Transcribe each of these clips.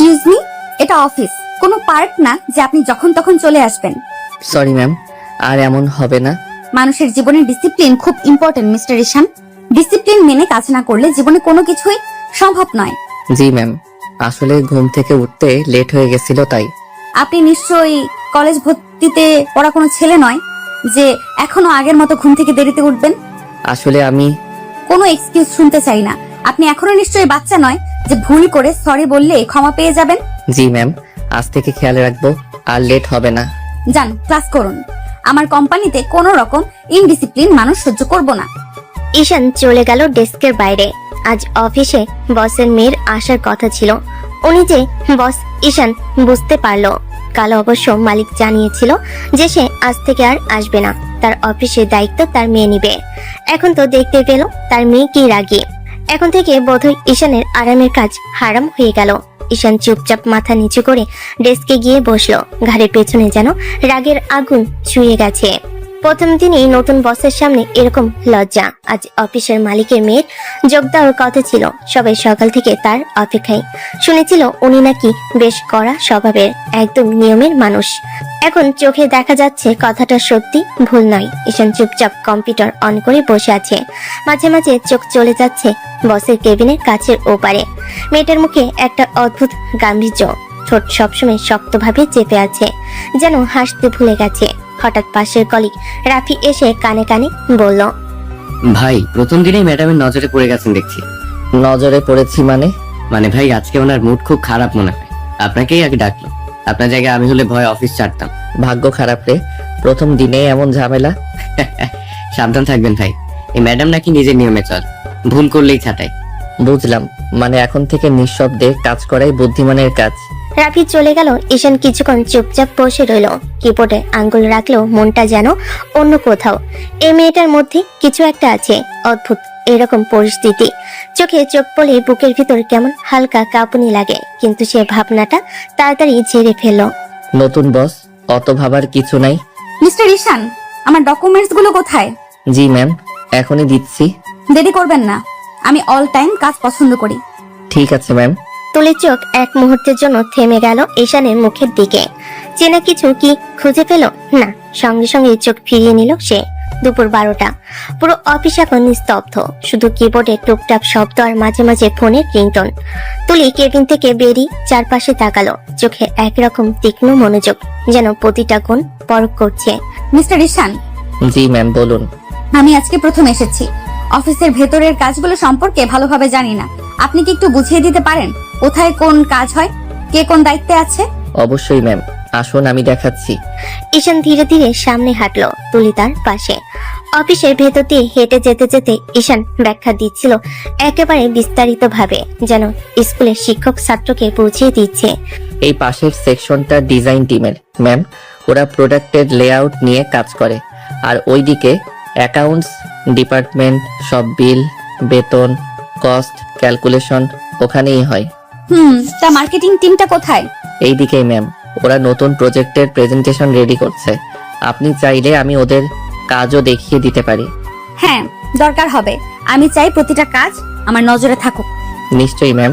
Excuse me, এটা office, কোনো park না যে আপনি যখন তখন চলে আসবেন। সরি ম্যাম, আর এমন হবে না। মানুষের জীবনে ডিসিপ্লিন খুব ইম্পর্টেন্ট মিস্টার ঈশান। ডিসিপ্লিন মেনে কাজ না করলে জীবনে কোনো কিছুই সম্ভব নয়। জি ম্যাম, আসলে ঘুম থেকে উঠতে লেট হয়ে গেছিল তাই। আপনি নিশ্চয়ই কলেজ ভর্তিতে পড়া কোনো ছেলে নয় যে এখনো আগের মতো ঘুম থেকে দেরিতে উঠবেন। আসলে আমি কোনো এক্সকিউজ শুনতে চাই না। আপনি এখনো নিশ্চয়ই বাচ্চা নয় যে ভুল করে সরি বললে ক্ষমা পেয়ে যাবেন। জি ম্যাম, আজ থেকে খেয়াল রাখবো, আর লেট হবে না। যান, ক্লাস করুন। আমার কোম্পানিতে কোনো রকম ইনডিসিপ্লিন মানুষ সহ্য করব না। ঈশান চলে গেল ডেস্কের বাইরে। আজ অফিসে বসের মেয়ের আসার কথা ছিল। উনি যে বস ঈশান বুঝতে পারলো। কাল অবশ্য মালিক জানিয়েছিল যে সে আজ থেকে আর আসবে না, তার অফিসের দায়িত্ব তার মেয়ে নিবে। এখন তো দেখতে পেল তার মেয়ে কি রাগী। এখন থেকে বোধহয় ঈশানের আরামের কাজ হারাম হয়ে গেল। ঈশান চুপচাপ মাথা নিচু করে ডেস্কে গিয়ে বসলো। ঘাড়ের পেছনে যেন রাগের আগুন ছুঁয়ে গেছে। প্রথম দিনই নতুন বসের সামনে এরকম লজ্জা। আজ অফিসের মালিকের মেয়ের যোগ দেওয়ার কথা ছিল। সবাই সকাল থেকে তার অপেক্ষায়। শুনেছিল উনি নাকি বেশ কড়া স্বভাবের, একদম নিয়মের মানুষ। এখন চোখে দেখা যাচ্ছে কথাটা সত্যি, ভুল নয়। ঈশান চুপচাপ কম্পিউটার অন করে বসে আছে। মাঝে মাঝে চোখ চলে যাচ্ছে বসের কেবিনের কাছের ওপারে। মেয়েটার মুখে একটা অদ্ভুত গাম্ভীর্য, ঠোঁট সবসময় শক্তভাবে চেপে আছে, যেন হাসতে ভুলে গেছে। হঠাৎ পাশের কলিগ রাফি এসে কানে কানে বলল, ভাই প্রথম দিনেই ম্যাডামের নজরে পড়ে গেছেন দেখছি। নজরে পড়েছি মানে ভাই আজকে ওনার মুড খুব খারাপ মনে হয়, আপনাকেই আগে ডাকলো। আপনার জায়গায় আমি হলে ভয় অফিস ছাড়তাম। ভাগ্য খারাপ রে, প্রথম দিনে এমন ঝামেলা। সাবধান থাকবেন ভাই, এই ম্যাডাম নাকি নিজের নিয়মে চল, ভুল করলেই ছাটাই। বুঝলাম, মানে এখন থেকে নিঃশব্দে কাজ করাই বুদ্ধিমানের কাজ। রাফি চলে গেল। ঈশান কিছুক্ষণ চুপচাপ বসে রইল। কিবোর্ডে আঙ্গুল রাখলেও মনটা যেন অন্য কোথাও। এই মেয়েটার মধ্যে কিছু একটা আছে অদ্ভুত। এরকম পরিস্থিতি চোখে চোখ পড়লে বুকের ভিতর কেমন হালকা কাঁপুনি লাগে, কিন্তু সে ভাবনাটা তাড়াতাড়ি ঝেড়ে ফেলল। নতুন বস, অত ভাবার কিছু নাই। মিস্টার ঈশান, আমার ডকুমেন্টস গুলো কোথায়? জি ম্যাম, এখনই দিচ্ছি। দেরি করবেন না, আমি অল টাইম কাজ পছন্দ করি। ঠিক আছে ম্যাম। তুলির চোখ এক মুহূর্তের জন্য থেমে গেল ঈশানের মুখের দিকে। চেনা কিছু কি খুঁজে পেল? না, সঙ্গে সঙ্গে চোখ ফিরিয়ে নিল সে। দুপুর 12টা। পুরো অফিস এখন নিস্তব্ধ, শুধু কিবোর্ডে টুকটাক শব্দ আর মাঝে মাঝে ফোনের রিংটোন। তুলি কেবিন থেকে বেরিয়ে চারপাশে তাকালো, চোখে একরকম তীক্ষ্ণ মনোযোগ, যেন প্রতিটা কোণ পরখ করছে। মিস্টার ঈশান, জি ম্যাম, বলুন। আমি আজকে প্রথম এসেছি। অফিসের ভেতরের কাজগুলো সম্পর্কে ভালোভাবে জানি না। আপনি কি একটু বুঝিয়ে দিতে পারেন কোথায় কোন কাজ হয়, কে কোন দায়িত্বে আছে? অবশ্যই ম্যাম, আসুন আমি দেখাচ্ছি। ঈশান ধীরে ধীরে সামনে হাঁটলো, তুলি তার পাশে। অফিসের ভেতর দিয়ে হেঁটে যেতে যেতে ঈশান ব্যাখ্যা দিচ্ছিল একেবারে বিস্তারিত ভাবে, যেন স্কুলের শিক্ষক ছাত্রকে বুঝিয়ে দিচ্ছে। এই পাশের সেকশনটা ডিজাইন টিমের ম্যাম, ওরা প্রোডাক্টের লেআউট নিয়ে কাজ করে। আর ওইদিকে অ্যাকাউন্টস ডিপার্টমেন্ট, সব বিল, বেতন, কস্ট ক্যালকুলেশন ওখানেই হয়। তা মার্কেটিং টিমটা কোথায়? এইদিকেই ম্যাম, ওরা নতুন প্রজেক্টের প্রেজেন্টেশন রেডি করছে। আপনি চাইলে আমি ওদের কাজও দেখিয়ে দিতে পারি। হ্যাঁ, দরকার হবে। আমি চাই প্রতিটা কাজ আমার নজরে থাকুক। নিশ্চয়ই ম্যাম,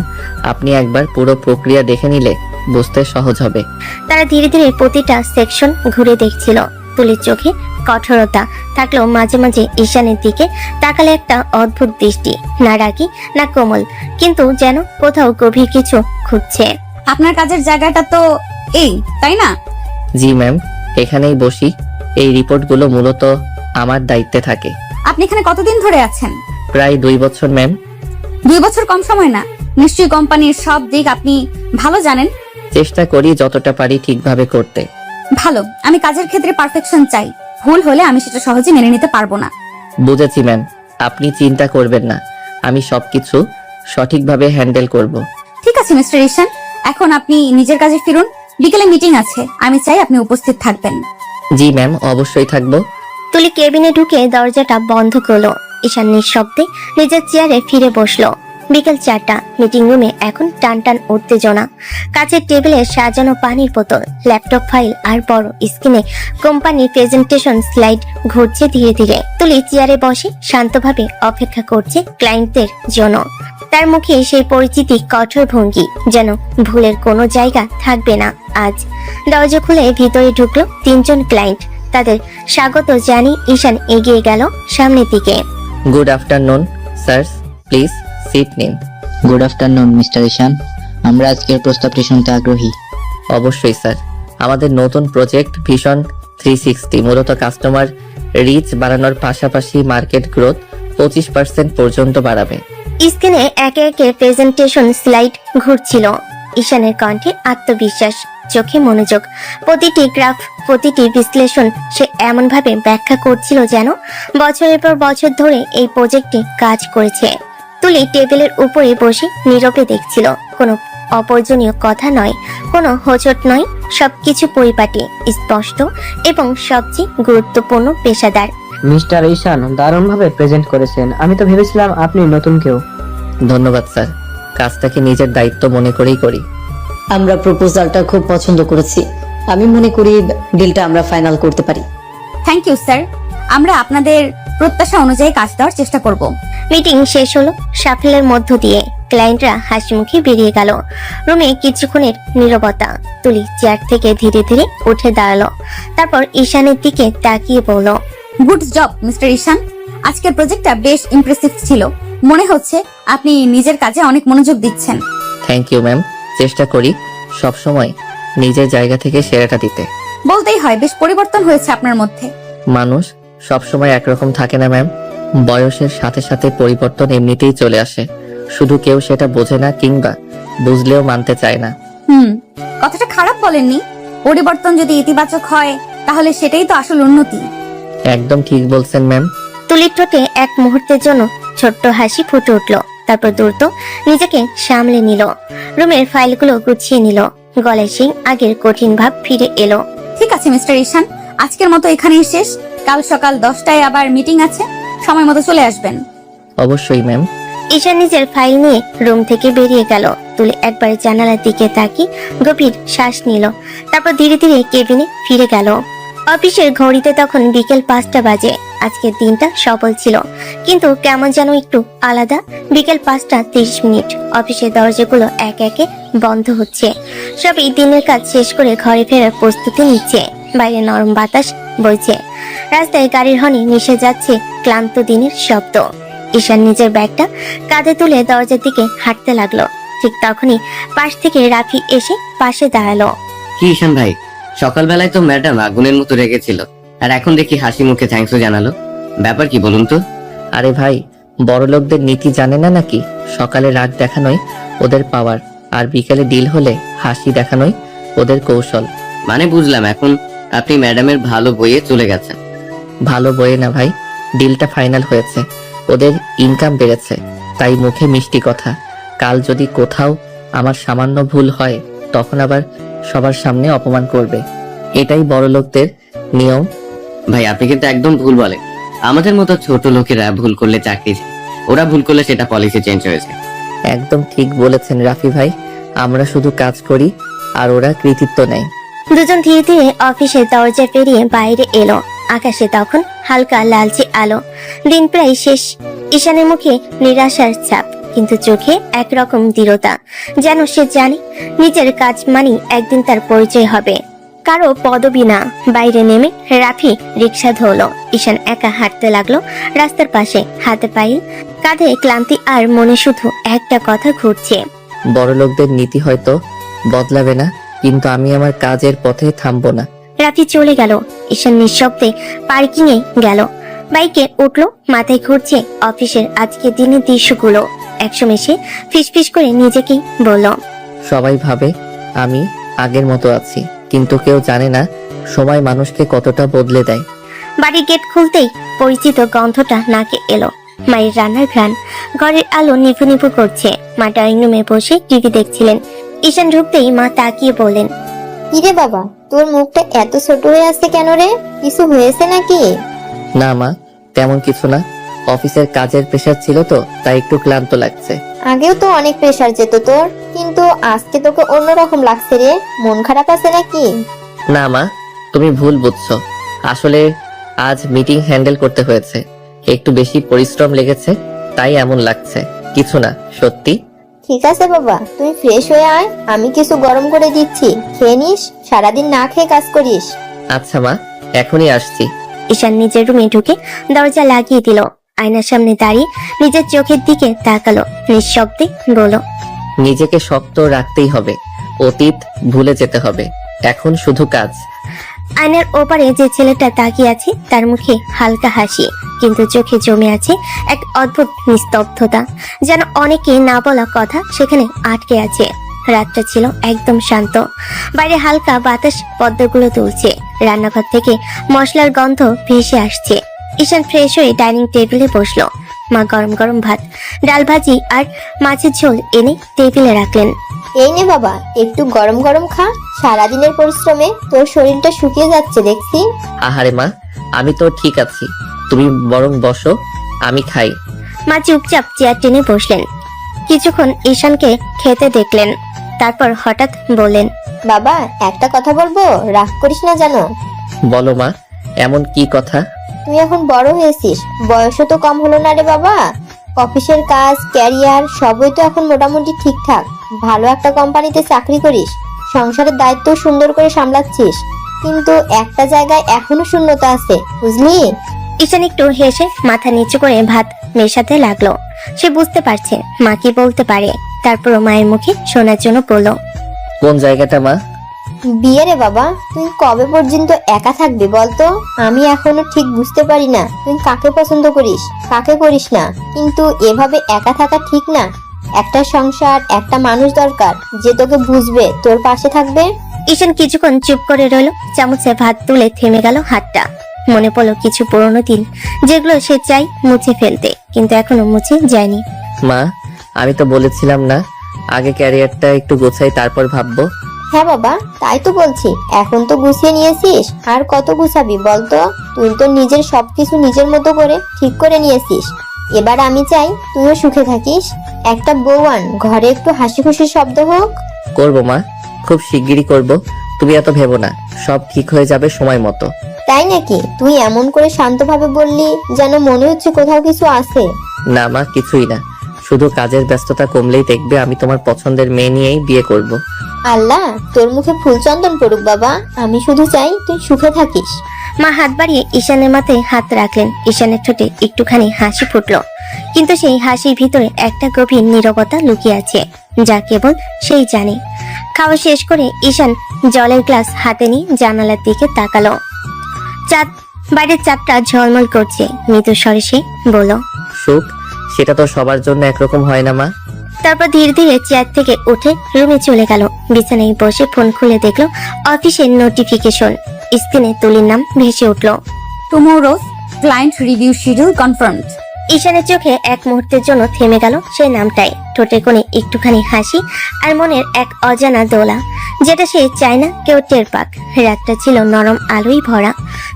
আপনি একবার পুরো প্রক্রিয়া দেখে নিলে বুঝতে সহজ হবে। তারা ধীরে ধীরে প্রতিটা সেকশন ঘুরে দেখছিল। তুলির চোখে কঠোরতা থাকলেও মাঝে মাঝে ঈশানের দিকে তাকালে একটা অদ্ভুত দৃষ্টি, না রাগী না কোমল, কিন্তু যেন কোথাও গভীর কিছু খুঁজছে। আপনার কাজের জায়গাটা তো এই, তাই না? জি ম্যাম, এখানেই বসি। এই রিপোর্টগুলো মূলত আমার দায়িত্বে থাকে। আপনি এখানে কতদিন ধরে আছেন? প্রায় 2 বছর ম্যাম। 2 বছর কম সময় না। নিশ্চয়ই কোম্পানির সব দিক আপনি ভালো জানেন। চেষ্টা করি যতটা পারি ঠিকভাবে করতে। ভালো, আমি কাজের ক্ষেত্রে পারফেকশন চাই। ভুল হলে আমি সেটা সহজে মেনে নিতে পারবো না। বুঝেছি ম্যাম, আপনি চিন্তা করবেন না, আমি সবকিছু সঠিকভাবে হ্যান্ডেল করব। ঠিক আছে মিস্টার ঈশান, এখন আপনি নিজের কাজে ফিরুন। বিকেলে মিটিং আছে, আমি চাই আপনি উপস্থিত থাকবেন। জি ম্যাম, অবশ্যই থাকবো। তুলি কেবিনে ঢুকে দরজাটা বন্ধ করলো। ঈশান নিঃশব্দে নিজের চেয়ারে ফিরে বসলো। বিকেল 4টা। মিটিং রুমে এখন টান টান উত্তেজনা। কাছের টেবিলে সাজানো পানির বোতল, ল্যাপটপ ফাইল আর বড় স্ক্রিনে কোম্পানির প্রেজেন্টেশন স্লাইড ঘুরছে ধীরে ধীরে। তুলি চেয়ারে বসে শান্তভাবে অপেক্ষা করছে ক্লায়েন্টদের জন্য। তার মুখে সেই পরিচিতি কঠোর ভঙ্গি, যেন ভুলের কোনো জায়গা থাকবে না আজ। দরজা খুলে ভিতরে ঢুকলো তিনজন ক্লায়েন্ট। তাদের স্বাগত জানিয়ে ঈশান এগিয়ে গেল সামনের দিকে। Good afternoon sir, please sit নিন। গুড আফটারনুন মিস্টার ঈশান, আমরা আজকের প্রস্তাবটি শুনতে আগ্রহী। অবশ্যই স্যার, আমাদের নতুন প্রজেক্ট ভিশন 360 মূলত কাস্টমার রিচ বাড়ানোর পাশাপাশি মার্কেট গ্রোথ 25% পর্যন্ত বাড়াবে। স্ক্রিনে একে একে প্রেজেন্টেশন স্লাইড ঘুরছিল। ঈশানের কণ্ঠে আত্মবিশ্বাস, চোখে মনোযোগ। প্রতিটি গ্রাফ, প্রতিটি বিশ্লেষণ সে এমন ভাবে ব্যাখ্যা করছিল যেন বছরের পর বছর ধরে এই প্রজেক্টে কাজ করেছে। তুলি টেবিলের উপরে বসে নীরবে দেখছিল। কোনো অপ্রয়োজনীয় কথা নয়, কোনো হোঁচট নয়, সবকিছু পরিপাটি, স্পষ্ট এবং সবচেয়ে গুরুত্বপূর্ণ পেশাদার। মিস্টার ঈশান দারুণভাবে প্রেজেন্ট করেছেন। আমি তো ভেবেছিলাম আপনি নতুন কেউ। ধন্যবাদ স্যার, কাজটাকে নিজের দায়িত্ব মনে করেই করি। আমরা প্রপোজালটা খুব পছন্দ করেছি। আমি মনে করি ডিলটা আমরা ফাইনাল করতে পারি। থ্যাংক ইউ স্যার, আমরা আপনাদের প্রত্যাশা অনুযায়ী কাজ দেওয়ার চেষ্টা করব। মিটিং শেষ হলো সাফল্যের মধ্য দিয়ে। ক্লায়েন্টরা হাসি মুখে বেরিয়ে গেল। রুমে কিছুক্ষণের নীরবতা। তুলি চেয়ার থেকে ধীরে ধীরে উঠে দাঁড়ালো। তারপর ঈশানের দিকে তাকিয়ে বলল, গুড জব মিস্টার ঈশান, আজকের প্রজেক্টটা বেশ ইমপ্রেসিভ ছিল। মনে হচ্ছে আপনি নিজের কাজে অনেক মনোযোগ দিচ্ছেন। থ্যাংক ইউ ম্যাম, চেষ্টা করি সবসময় নিজের জায়গা থেকে সেরাটা দিতে। বলতেই হয় বেশ পরিবর্তন হয়েছে আপনার মধ্যে। মানুষ সবসময় একরকম থাকে না ম্যাম, বয়সের সাথে সাথে পরিবর্তন এমনিতেই চলে আসে, শুধু কেউ সেটা বোঝে না কিংবা বুঝলেও মানতে চায় না। কথাটা খারাপ বলেননি। পরিবর্তন যদি ইতিবাচক হয় তাহলে সেটাই তো আসল উন্নতি। একদম ঠিক বলছেন ম্যাম। তুলির ঠোঁটে এক মুহূর্তের জন্য ছোট্ট হাসি ফুটে উঠল। তারপর দ্রুত নিজেকে সামলে নিল। রুমের ফাইলগুলো গুছিয়ে নিল। গলায় সেই আগের কঠিন ভাব ফিরে এলো। ঠিক আছে মিস্টার ঈশান, আজকের মতো এখানেই শেষ। কাল সকাল 10টায় আবার মিটিং আছে, সময় মতো চলে আসবেন। অবশ্যই ম্যাম। ঈশান নিজের ফাইল নিয়ে রুম থেকে বেরিয়ে গেল। তুলি একবার জানালার দিকে তাকিয়ে গভীর শ্বাস নিল। তারপর ধীরে ধীরে কেবিনে ফিরে গেল। অফিসের ঘড়িতে তখন বিকেল 5টা বাজে। আজকের দিনটা সফল ছিল, কিন্তু কেমন যেন একটু আলাদা। বিকেল 5:30। অফিসের দরজাগুলো এক একে বন্ধ হচ্ছে। সবাই দিনের কাজ শেষ করে ঘরে ফেরার প্রস্তুতি নিচ্ছে। বাইরে নরম বাতাস বইছে। রাস্তায় গাড়ির হর্নে মিশে যাচ্ছে ক্লান্ত দিনের শব্দ। ঈশান নিজের ব্যাগটা কাঁধে তুলে দরজার দিকে হাঁটতে লাগলো। ঠিক তখনই পাশ থেকে রাফি এসে পাশে দাঁড়ালো। কি ঈশান ভাই, সকালবেলায় তো ম্যাডাম আগুনের মতো রেগেছিল, আর এখন দেখি হাসি মুখে থ্যাঙ্কসও জানালো। ব্যাপার কি বলুন তো? আরে ভাই, বড় লোকদের নীতি জানে না নাকি? সকালে রাগ দেখানোই ওদের পাওয়ার, আর বিকেলে ডিল হলে হাসি দেখানোই ওদের কৌশল। মানে বুঝলাম, এখন আপনি ম্যাডামের ভালো বইয়ে চলে গেছেন। ভালো বয়ে না ভাই, ডিলটা ফাইনাল হয়েছে, ওদের ইনকাম বেড়েছে, তাই মুখে মিষ্টি কথা। কাল যদি কোথাও আমার সামান্য ভুল হয় তখন আবার সবার সামনে অপমান করবে। এটাই বড় লোকদের নিয়ম। ভাই আপনি কিন্তু একদম ভুল বলেন। আমাদের মতো ছোট লোকেরা ভুল করলে চাকরি যায়, ওরা ভুল করলে সেটা পলিসি চেঞ্জ হয়েছে। একদম ঠিক বলেছেন রাফি ভাই, আমরা শুধু কাজ করি আর ওরা কৃতিত্ব নেয়। দুজন ধীরে ধীরে অফিসের দরজা পেরিয়ে বাইরে এলো। আকাশে তখন হালকা লালচে আলো। দিন প্রায় শেষ। ঈশানের মুখে নিরাশার ছাপ, কিন্তু চোখে একরকম দৃঢ়তা, যেন সে জানে নিজের কাজ মানেই একদিন তার পরিচয় হবে, কারো পদবি না। বাইরে নেমে রাফি রিক্সা ধরলো। ঈশান একা হাঁটতে লাগলো রাস্তার পাশে, হাতে পায়ে, কাঁধে ক্লান্তি, আর মনে শুধু একটা কথা ঘুরছে। বড় লোকদের নীতি হয়তো বদলাবে না, কিন্তু আমি আমার কাজের পথে থামবো না। রাফি চলে গেল। ঈশান নিঃশব্দে পার্কিং এ গেল। বাইকে উঠলো, মাথায় ঘুরছে অফিসের আজকের দিনের দৃশ্যগুলো। একসময় সে ফিসফিস করে নিজেকেই বলল, সবাই ভাবে আমি আগের মতো আছি, কিন্তু কেউ জানে না সময় মানুষকে কতটা বদলে দেয়। বাড়ির গেট খুলতেই পরিচিত গন্ধটা নাকে এলো। মায়ের রান্নার ঘ্রাণ। ঘরের আলো নিভু নিভু করছে। মা ড্রয়িং রুমে বসে টিভি দেখছিলেন। ঈশান ঢুকতেই মা তাকিয়ে বললেন, কিরে বাবা, তোর মুখটা এত ছোট হয়ে আসছে কেন রে? কিছু হয়েছে নাকি? না মা, তেমন কিছু না, অফিসের কাজের প্রেশার ছিল তো, তাই একটু ক্লান্ত লাগছে। আগেও তো অনেক প্রেসার যেত তোর, কিন্তু আজকে তোকে অন্যরকম লাগছে রে। মন খারাপ আছে নাকি? না মা, তুমি ভুল বুঝছো, আসলে আজ মিটিং হ্যান্ডেল করতে হয়েছে, একটু বেশি পরিশ্রম লেগেছে, তাই এমন লাগছে। কিছু না, সত্যি। ঠিক আছে বাবা, তুই ফ্রেশ হয়ে আয়, আমি কিছু গরম করে দিচ্ছি, খেয়ে নিস। সারাদিন না খেয়ে কাজ করিস। আচ্ছা মা, এখনই আসছি। ঈশান নিজের রুমে ঢুকে দরজা লাগিয়ে দিল। আয়নার সামনে দাঁড়িয়ে নিজের চোখের দিকে তাকালো, নিঃশব্দে বলল, নিজেকে শক্ত রাখতেই হবে, অতীত ভুলে যেতে হবে, এখন শুধু কাজ। আয়নার ওপারে যে ছেলেটা তাকিয়ে আছে তার মুখে হালকা হাসি, কিন্তু চোখে জমে আছে এক অদ্ভুত নিস্তব্ধতা, যেন অনেকে না বলা কথা সেখানে আটকে আছে। রাতটা ছিল একদম শান্ত, বাইরে হালকা বাতাস পদ্মগুলো তুলছে, রান্নাঘর থেকে মশলার গন্ধ ভেসে আসছে। ঈশান ফ্রেশ হয়ে ডাইনিং টেবিলে বসলো। মা গরম গরম ভাত, ডাল ভাজি আর মাছের ঝোল এনে টেবিলে রাখলেন। এই নে বাবা, একটু গরম গরম খা। সারাদিনের পরিশ্রমে তোর শরীরটা শুকিয়ে যাচ্ছে দেখছি। আহারে মা, আমি তো ঠিক আছি, তুমি বরং বসো, আমি খাই। মা চুপচাপ চেয়ার টেনে বসলেন। কিছুক্ষণ ঈশানকে খেতে দেখলেন, তারপর হঠাৎ বললেন, বাবা, একটা কথা বলবো, রাগ করিস না জানো। বলো মা, এমন কি কথা? তুই এখন বড় হয়েছিস, বয়সও তো কম হলো না রে বাবা। অফিসের কাজ, ক্যারিয়ার সবই তো এখন মোটামুটি ঠিকঠাক। ভালো একটা কোম্পানিতে চাকরি করিস, সংসারের দায়িত্ব সুন্দর করে সামলাচ্ছিস, কিন্তু একটা জায়গায় এখনো শূন্যতা আছে, বুঝলি? ঈশান একটু হেসে মাথা নিচু করে ভাত মেশাতে লাগলো। সে বুঝতে পারছে মা কি বলতে পারে, তারপর মায়ের মুখে শোনার জন্য বলল, কোন জায়গাটা মা? বিয়ে রে বাবা, তুই কবে পর্যন্ত একা থাকবি বলতো? আমি এখনো ঠিক বুঝতে পারি না তুই কাকে পছন্দ করিস, কাকে করিস না। কিন্তু এভাবে একা থাকা ঠিক না। একটা সংসার, একটা মানুষ দরকার যে তোকে বুঝবে, তোর পাশে থাকবে। ঈশান কিছুক্ষণ চুপ করে রইল। চামচে ভাত তুলে থেমে গেল হাতটা। মনে পড়লো কিছু পুরনো দিন, যেগুলো সে চাই মুছে ফেলতে, কিন্তু এখনো মুছে যায়নি। মা, আমি তো বলেছিলাম না, আগে ক্যারিয়ারটা একটু গোছাই, তারপর ভাববো। হ্যাঁ বাবা, তাই তো বলছি, এখন তো গুছিয়ে নিয়েছিস, আর কত গুছাবি বলতো? তুই তো নিজের সবকিছু নিজের মতো করে ঠিক করে নিয়েছিস। এবার আমি চাই তুইও সুখে থাকিস। একটা বউয়ান ঘরে একটু হাসি খুশি শব্দ হোক। করবো মা, খুব শিগগিরই করব। তুমি এত ভেবো না, সব ঠিক হয়ে যাবে সময় মতো। তাই নাকি? তুই এমন করে শান্তভাবে বললি যেন মনে হচ্ছে কোথাও কিছু আছে। না মা, কিছুই না, শুধু কাজের ব্যস্ততা কমলেই দেখবে আমি তোমার পছন্দের মেয়ে নিয়েই বিয়ে করব। আল্লাহ তোর মুখে ফুলচন্দন পড়ুক বাবা, আমি শুধু চাই তুই সুখে থাকিস। মা হাত বাড়িয়ে ঈশানের মাথায় হাত রাখলেন। ঈশানের ঠোঁটে একটুখানি হাসি ফুটলো, কিন্তু সেই হাসির ভিতরে একটা গভীর নীরবতা লুকিয়ে আছে, যা কেবল সেই জানে। খাওয়া শেষ করে ঈশান জলের গ্লাস হাতে নিয়ে জানালার দিকে তাকালো। চাঁদ, বাইরের চাঁদটা ঝলমল করছে। মৃদু স্বরে সে বলল, সুখ সেটা তো সবার জন্য একরকম হয় না মা। তারপর ধীরে ধীরে চেয়ার থেকে উঠে রুমে চলে গেল। বিছানায় বসে ফোন খুলে দেখলো অফিসের নোটিফিকেশন। স্ক্রিনে তুলির নাম ভেসে উঠলো। Tomorrow's client review schedule confirmed. ঈশানের চোখে এক মুহূর্তের জন্য থেমে গেল সেই নামটাই। ঠোঁটে কোণে একটুখানি হাসি আর মনের এক অজানা দোলা, যেটা সে চায় না কেউ টের পাক। রাতটা ছিল নরম আলোয় ভরা।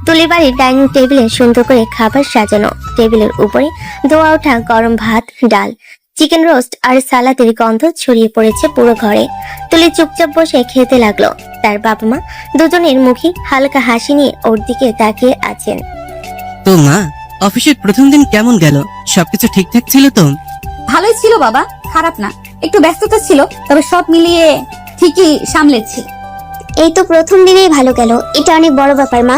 তুলির বাড়ির ডাইনিং টেবিলে সুন্দর করে খাবার সাজানো। টেবিলের উপরে ধোয়া ওঠা গরম ভাত, ডাল, চিকেন রোস্ট আর সালাদের গন্ধ ছড়িয়ে পড়েছে পুরো ঘরে। তুলি চুপচাপ বসে খেতে লাগলো। তার বাবা মা দুজনের মুখে হালকা হাসি নিয়ে ওর দিকে তাকিয়ে আছেন। তো মা, অফিসের প্রথম দিন কেমন গেল? সবকিছু ঠিকঠাক ছিল তো? ভালোই ছিল বাবা, খারাপ না। একটু ব্যস্ততা ছিল, তবে সব মিলিয়ে ঠিকই সামলেছি। এই তো প্রথম দিনেই ভালো গেল, এটা অনেক বড় ব্যাপার মা।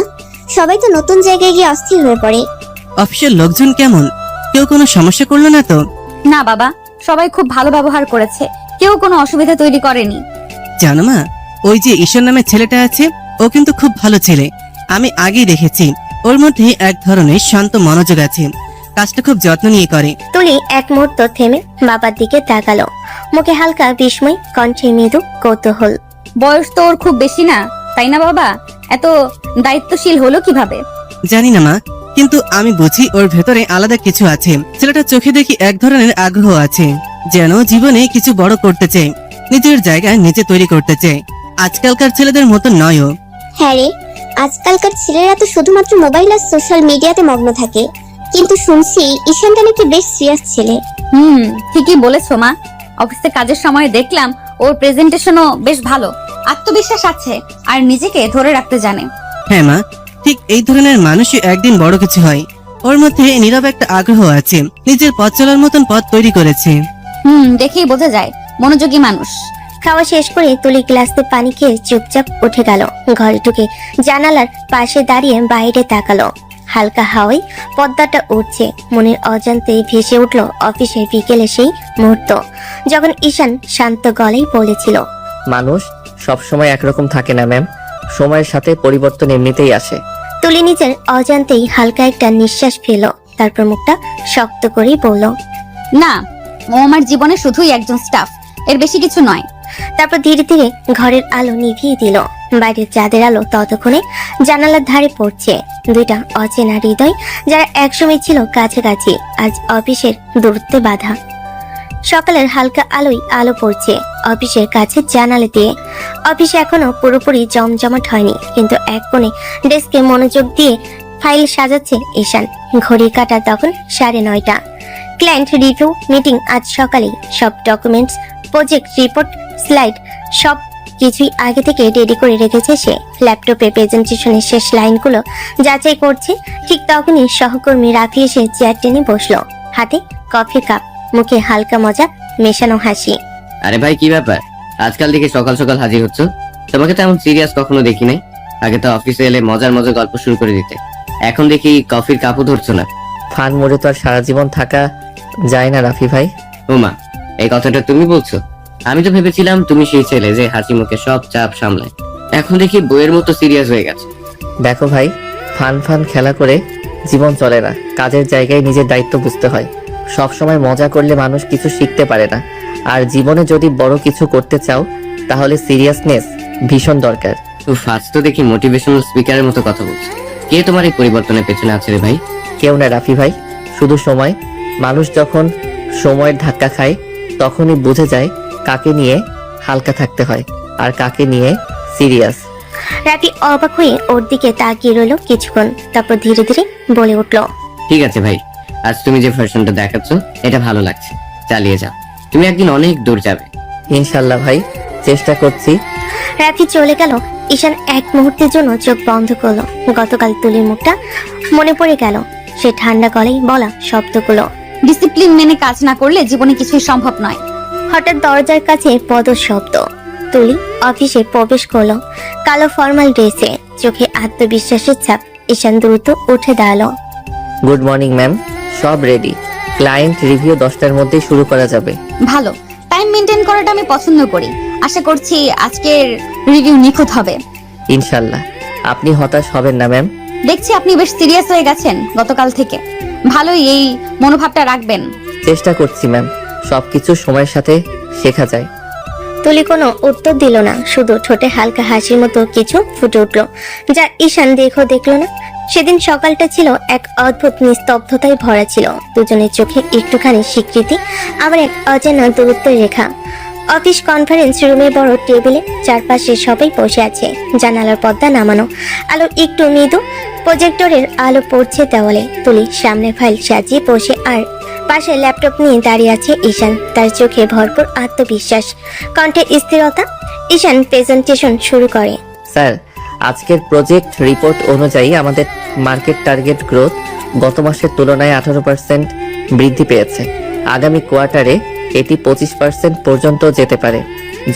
সবাই তো নতুন জায়গায় গিয়ে অস্থির হয়ে পড়ে। অফিসের লোকজন কেমন? কেউ কোনো সমস্যা করলো না তো? না বাবা, সবাই খুব ভালো ব্যবহার করেছে, কেউ কোনো অসুবিধা তৈরি করেনি। জানো মা, ওই যে ঈশ্বর নামের ছেলেটা আছে, ও কিন্তু খুব ভালো ছেলে। আমি আগেই দেখেছি ওর মধ্যে এক ধরনের শান্ত মনোযোগ আছে, কাজটা খুব যত্ন নিয়ে করে। তুলি এক মুহূর্ত থেমে বাবার দিকে তাকালো। মুখে হালকা বিস্ময়, কণ্ঠে মৃদু কৌতূহল। বয়স তো ওর খুব বেশি না, তাই না বাবা? এত দায়িত্বশীল হলো কিভাবে? জানি না মা, কিন্তু আমি বুঝি ওর ভেতরে আলাদা কিছু আছে। ছেলেটা চোখে দেখি এক ধরনের আগ্রহ আছে, যেন জীবনে কিছু বড় করতে চায়, নিজের জায়গা নিজে তৈরি করতে চায়। আজকালকার ছেলেদের মতো নয় ও। হ্যাঁ রে, আজকালকার ছেলেরা তো শুধুমাত্র মোবাইল আর সোশ্যাল মিডিয়াতে মগ্ন থাকে, কিন্তু শুনছি ঈশানটা নাকি বেশ সিরিয়াস ছেলে। ঠিকই বলেছো মা। অফিসে কাজের সময় দেখলাম ওর প্রেজেন্টেশনও বেশ ভালো, আত্মবিশ্বাস আছে আর নিজেকে ধরে রাখতে জানে। হ্যাঁ মা, ঠিক এই ধরনের মানুষই একদিন বড় কিছু হয়। ওর মধ্যে নীরব একটা আগ্রহ আছে, নিজের পথ চলার মতন পথ তৈরি করেছে। দেখেই বোঝা যায় মনোযোগী মানুষ। খাওয়া শেষ করে তুলি গ্লাসে পানি খেয়ে চুপচাপ উঠে গেল। ঘরে ঢুকে জানালার পাশে দাঁড়িয়ে বাইরে তাকালো। হালকা হাওয়ায় পর্দাটা উঠছে। মনের অজান্তেই ভেসে উঠল অফিসের বিকেলে সেই মুহূর্ত, যখন ঈশান শান্ত গলায় বলেছিল, মানুষ সবসময় একরকম থাকে না ম্যাম, সময়ের সাথে পরিবর্তন এমনিতেই আসে। তুলি নিজের অজান্তেই হালকা একটা নিঃশ্বাস ফেল। তারপর মুখটা শক্ত করেই বলল, না, ও আমার জীবনে শুধুই একজন স্টাফ, এর বেশি কিছু নয়। তারপর ধীরে ধীরে ঘরের আলো নিভিয়ে দিল। বাইরের চাঁদের আলো ততক্ষণে জানালার ধারে পড়ছে। দুইটা অচেনা হৃদয় যারা একসময় ছিল কাছাকাছি, আজ অফিসের দূরত্বে বাধা। সকালের হালকা আলোয় আলো পড়ছে অফিসের কাছে জানালা দিয়ে। অফিসে এখনো পুরোপুরি জমজমাট হয়নি, কিন্তু এক কোণে ডেস্কে মনোযোগ দিয়ে ফাইল সাজাচ্ছে ঈশান। ঘড়ি কাটা তখন 9:30। ক্লায়েন্ট রিভিউ মিটিং আজ সকালেই। সব ডকুমেন্টস, প্রজেক্ট রিপোর্ট, স্লাইড সব কিছুই আগে থেকে রেডি করে রেখেছে সে। ল্যাপটপে প্রেজেন্টেশনের শেষ লাইনগুলো যাচাই করছে। ঠিক তখনই সহকর্মী রাফি এসে চেয়ার টেনে বসলো, হাতে কফির কাপ, মুখে হালকা মজা মেশানো হাসি। আরে ভাই, কি ব্যাপার? আজকাল দেখে সকাল সকাল হাজির হচ্ছ। তোমাকে তো এমন সিরিয়াস কখনো দেখি নাই। আগে তো অফিসে এলে মজার মজার গল্প শুরু করে দিতে, এখন দেখি কফির কাপও ধরছো না। ফান মোড়ে তো আর সারা জীবন থাকা যায় না রাফি ভাই। ওমা, এই কথাটা তুমি বলছো? আমি তো ভেবেছিলাম তুমি সেই ছেলে যে হাসি মুখে সব চাপ সামলায়। এখন দেখি বইয়ের মতো সিরিয়াস হয়ে গেছে। দেখো ভাই, ফান ফান খেলা করে জীবন চলে না। কাজের জায়গায় নিজের দায়িত্ব বুঝতে হয়। সব সময় মজা করলে মানুষ কিছু শিখতে পারে না। আর জীবনে যদি বড় কিছু করতে চাও তাহলে সিরিয়াসনেস ভীষণ দরকার। তো ফার্স্ট তো দেখি মোটিভেশনাল স্পিকারের মতো কথা বলছো। কে তোমার এই পরিবর্তনের পেছনে আছে রে ভাই? কেউ না রাফি ভাই, শুধু সময়। মানুষ যখন সময়ের ধাক্কা খায় তখনই বুঝে যায় কাকে নিয়ে হালকা থাকতে হয় আর কাকে নিয়ে সিরিয়াস। রাফি অবাক হয়ে ওর দিকে তাকিয়ে রইল কিছুক্ষণ, তারপর ধীরে ধীরে বলে উঠল, ঠিক আছে ভাই, আজ তুমি যে ভার্সনটা দেখাচ্ছ এটা ভালো লাগছে, চালিয়ে যাও। তুমি একদিন অনেক দূর যাবে। ইনশাল্লাহ ভাই, চেষ্টা করছি। রাফি চলে গেল। ঈশান এক মুহূর্তের জন্য চোখ বন্ধ করলো। গতকাল তুলির মুখটা মনে পড়ে গেল, সে ঠান্ডা গলায় বলা শব্দগুলো। ডিসিপ্লিন মেনে কাজ না করলে জীবনে কিছুই সম্ভব নয়। হঠাৎ দরজার কাছে পদর শব্দ। তুলি অফিসে প্রবেশ করলো কালো ফর্মাল ড্রেসে, চোখে আত্মবিশ্বাসের ছাপ। ঈশান দ্রুত উঠে দাঁড়ালো। গুড মর্নিং ম্যাম, সব রেডি। ক্লায়েন্ট রিভিউ 10টার মধ্যেই শুরু করা যাবে। ভালো, টাইম মেনটেন করাটা আমি পছন্দ করি। আশা করছি আজকের রিভিউ নিখুঁত হবে। ইনশাল্লাহ। আপনি হতাশ হবেন না ম্যাম। দেখছি আপনি বেশ সিরিয়াস হয়ে গেছেন গতকাল থেকে। ভালোই, এই মনোভাবটা রাখবেন। চেষ্টা করছি ম্যাম, সবকিছু সময়ের সাথে শেখা যায়। তুলি কোনো উত্তর দিল না, শুধু ঠোঁটে হালকা হাসির মতো কিছু ফুটে উঠলো, যা ঈশান দেখলো না। সেদিন সকালটা ছিল এক অদ্ভুত নিস্তব্ধতায় ভরা ছিল। দুজনের চোখে একটুখানি স্বীকৃতি, আবার এক অজানা দূরত্বের রেখা। অফিস কনফারেন্স রুমে বড় টেবিলে চারপাশে সবাই বসে আছে। জানালার পর্দা নামানো, আলো একটু মৃদু, প্রজেক্টরের আলো পড়ছে দেওয়ালে। তুলি সামনে ফাইল সাজিয়ে বসে, আর পাশে ল্যাপটপ নিয়ে দাঁড়িয়ে আছে ঈশান। তার চোখে ভরপুর আত্মবিশ্বাস, কণ্ঠে স্থিরতা। ঈশান প্রেজেন্টেশন শুরু করে। স্যার, আজকের প্রজেক্ট রিপোর্ট অনুযায়ী আমাদের মার্কেট টার্গেট গ্রোথ গত মাসের তুলনায় 18% বৃদ্ধি পেয়েছে। আগামী কোয়ার্টারে এটি 25% পর্যন্ত যেতে পারে,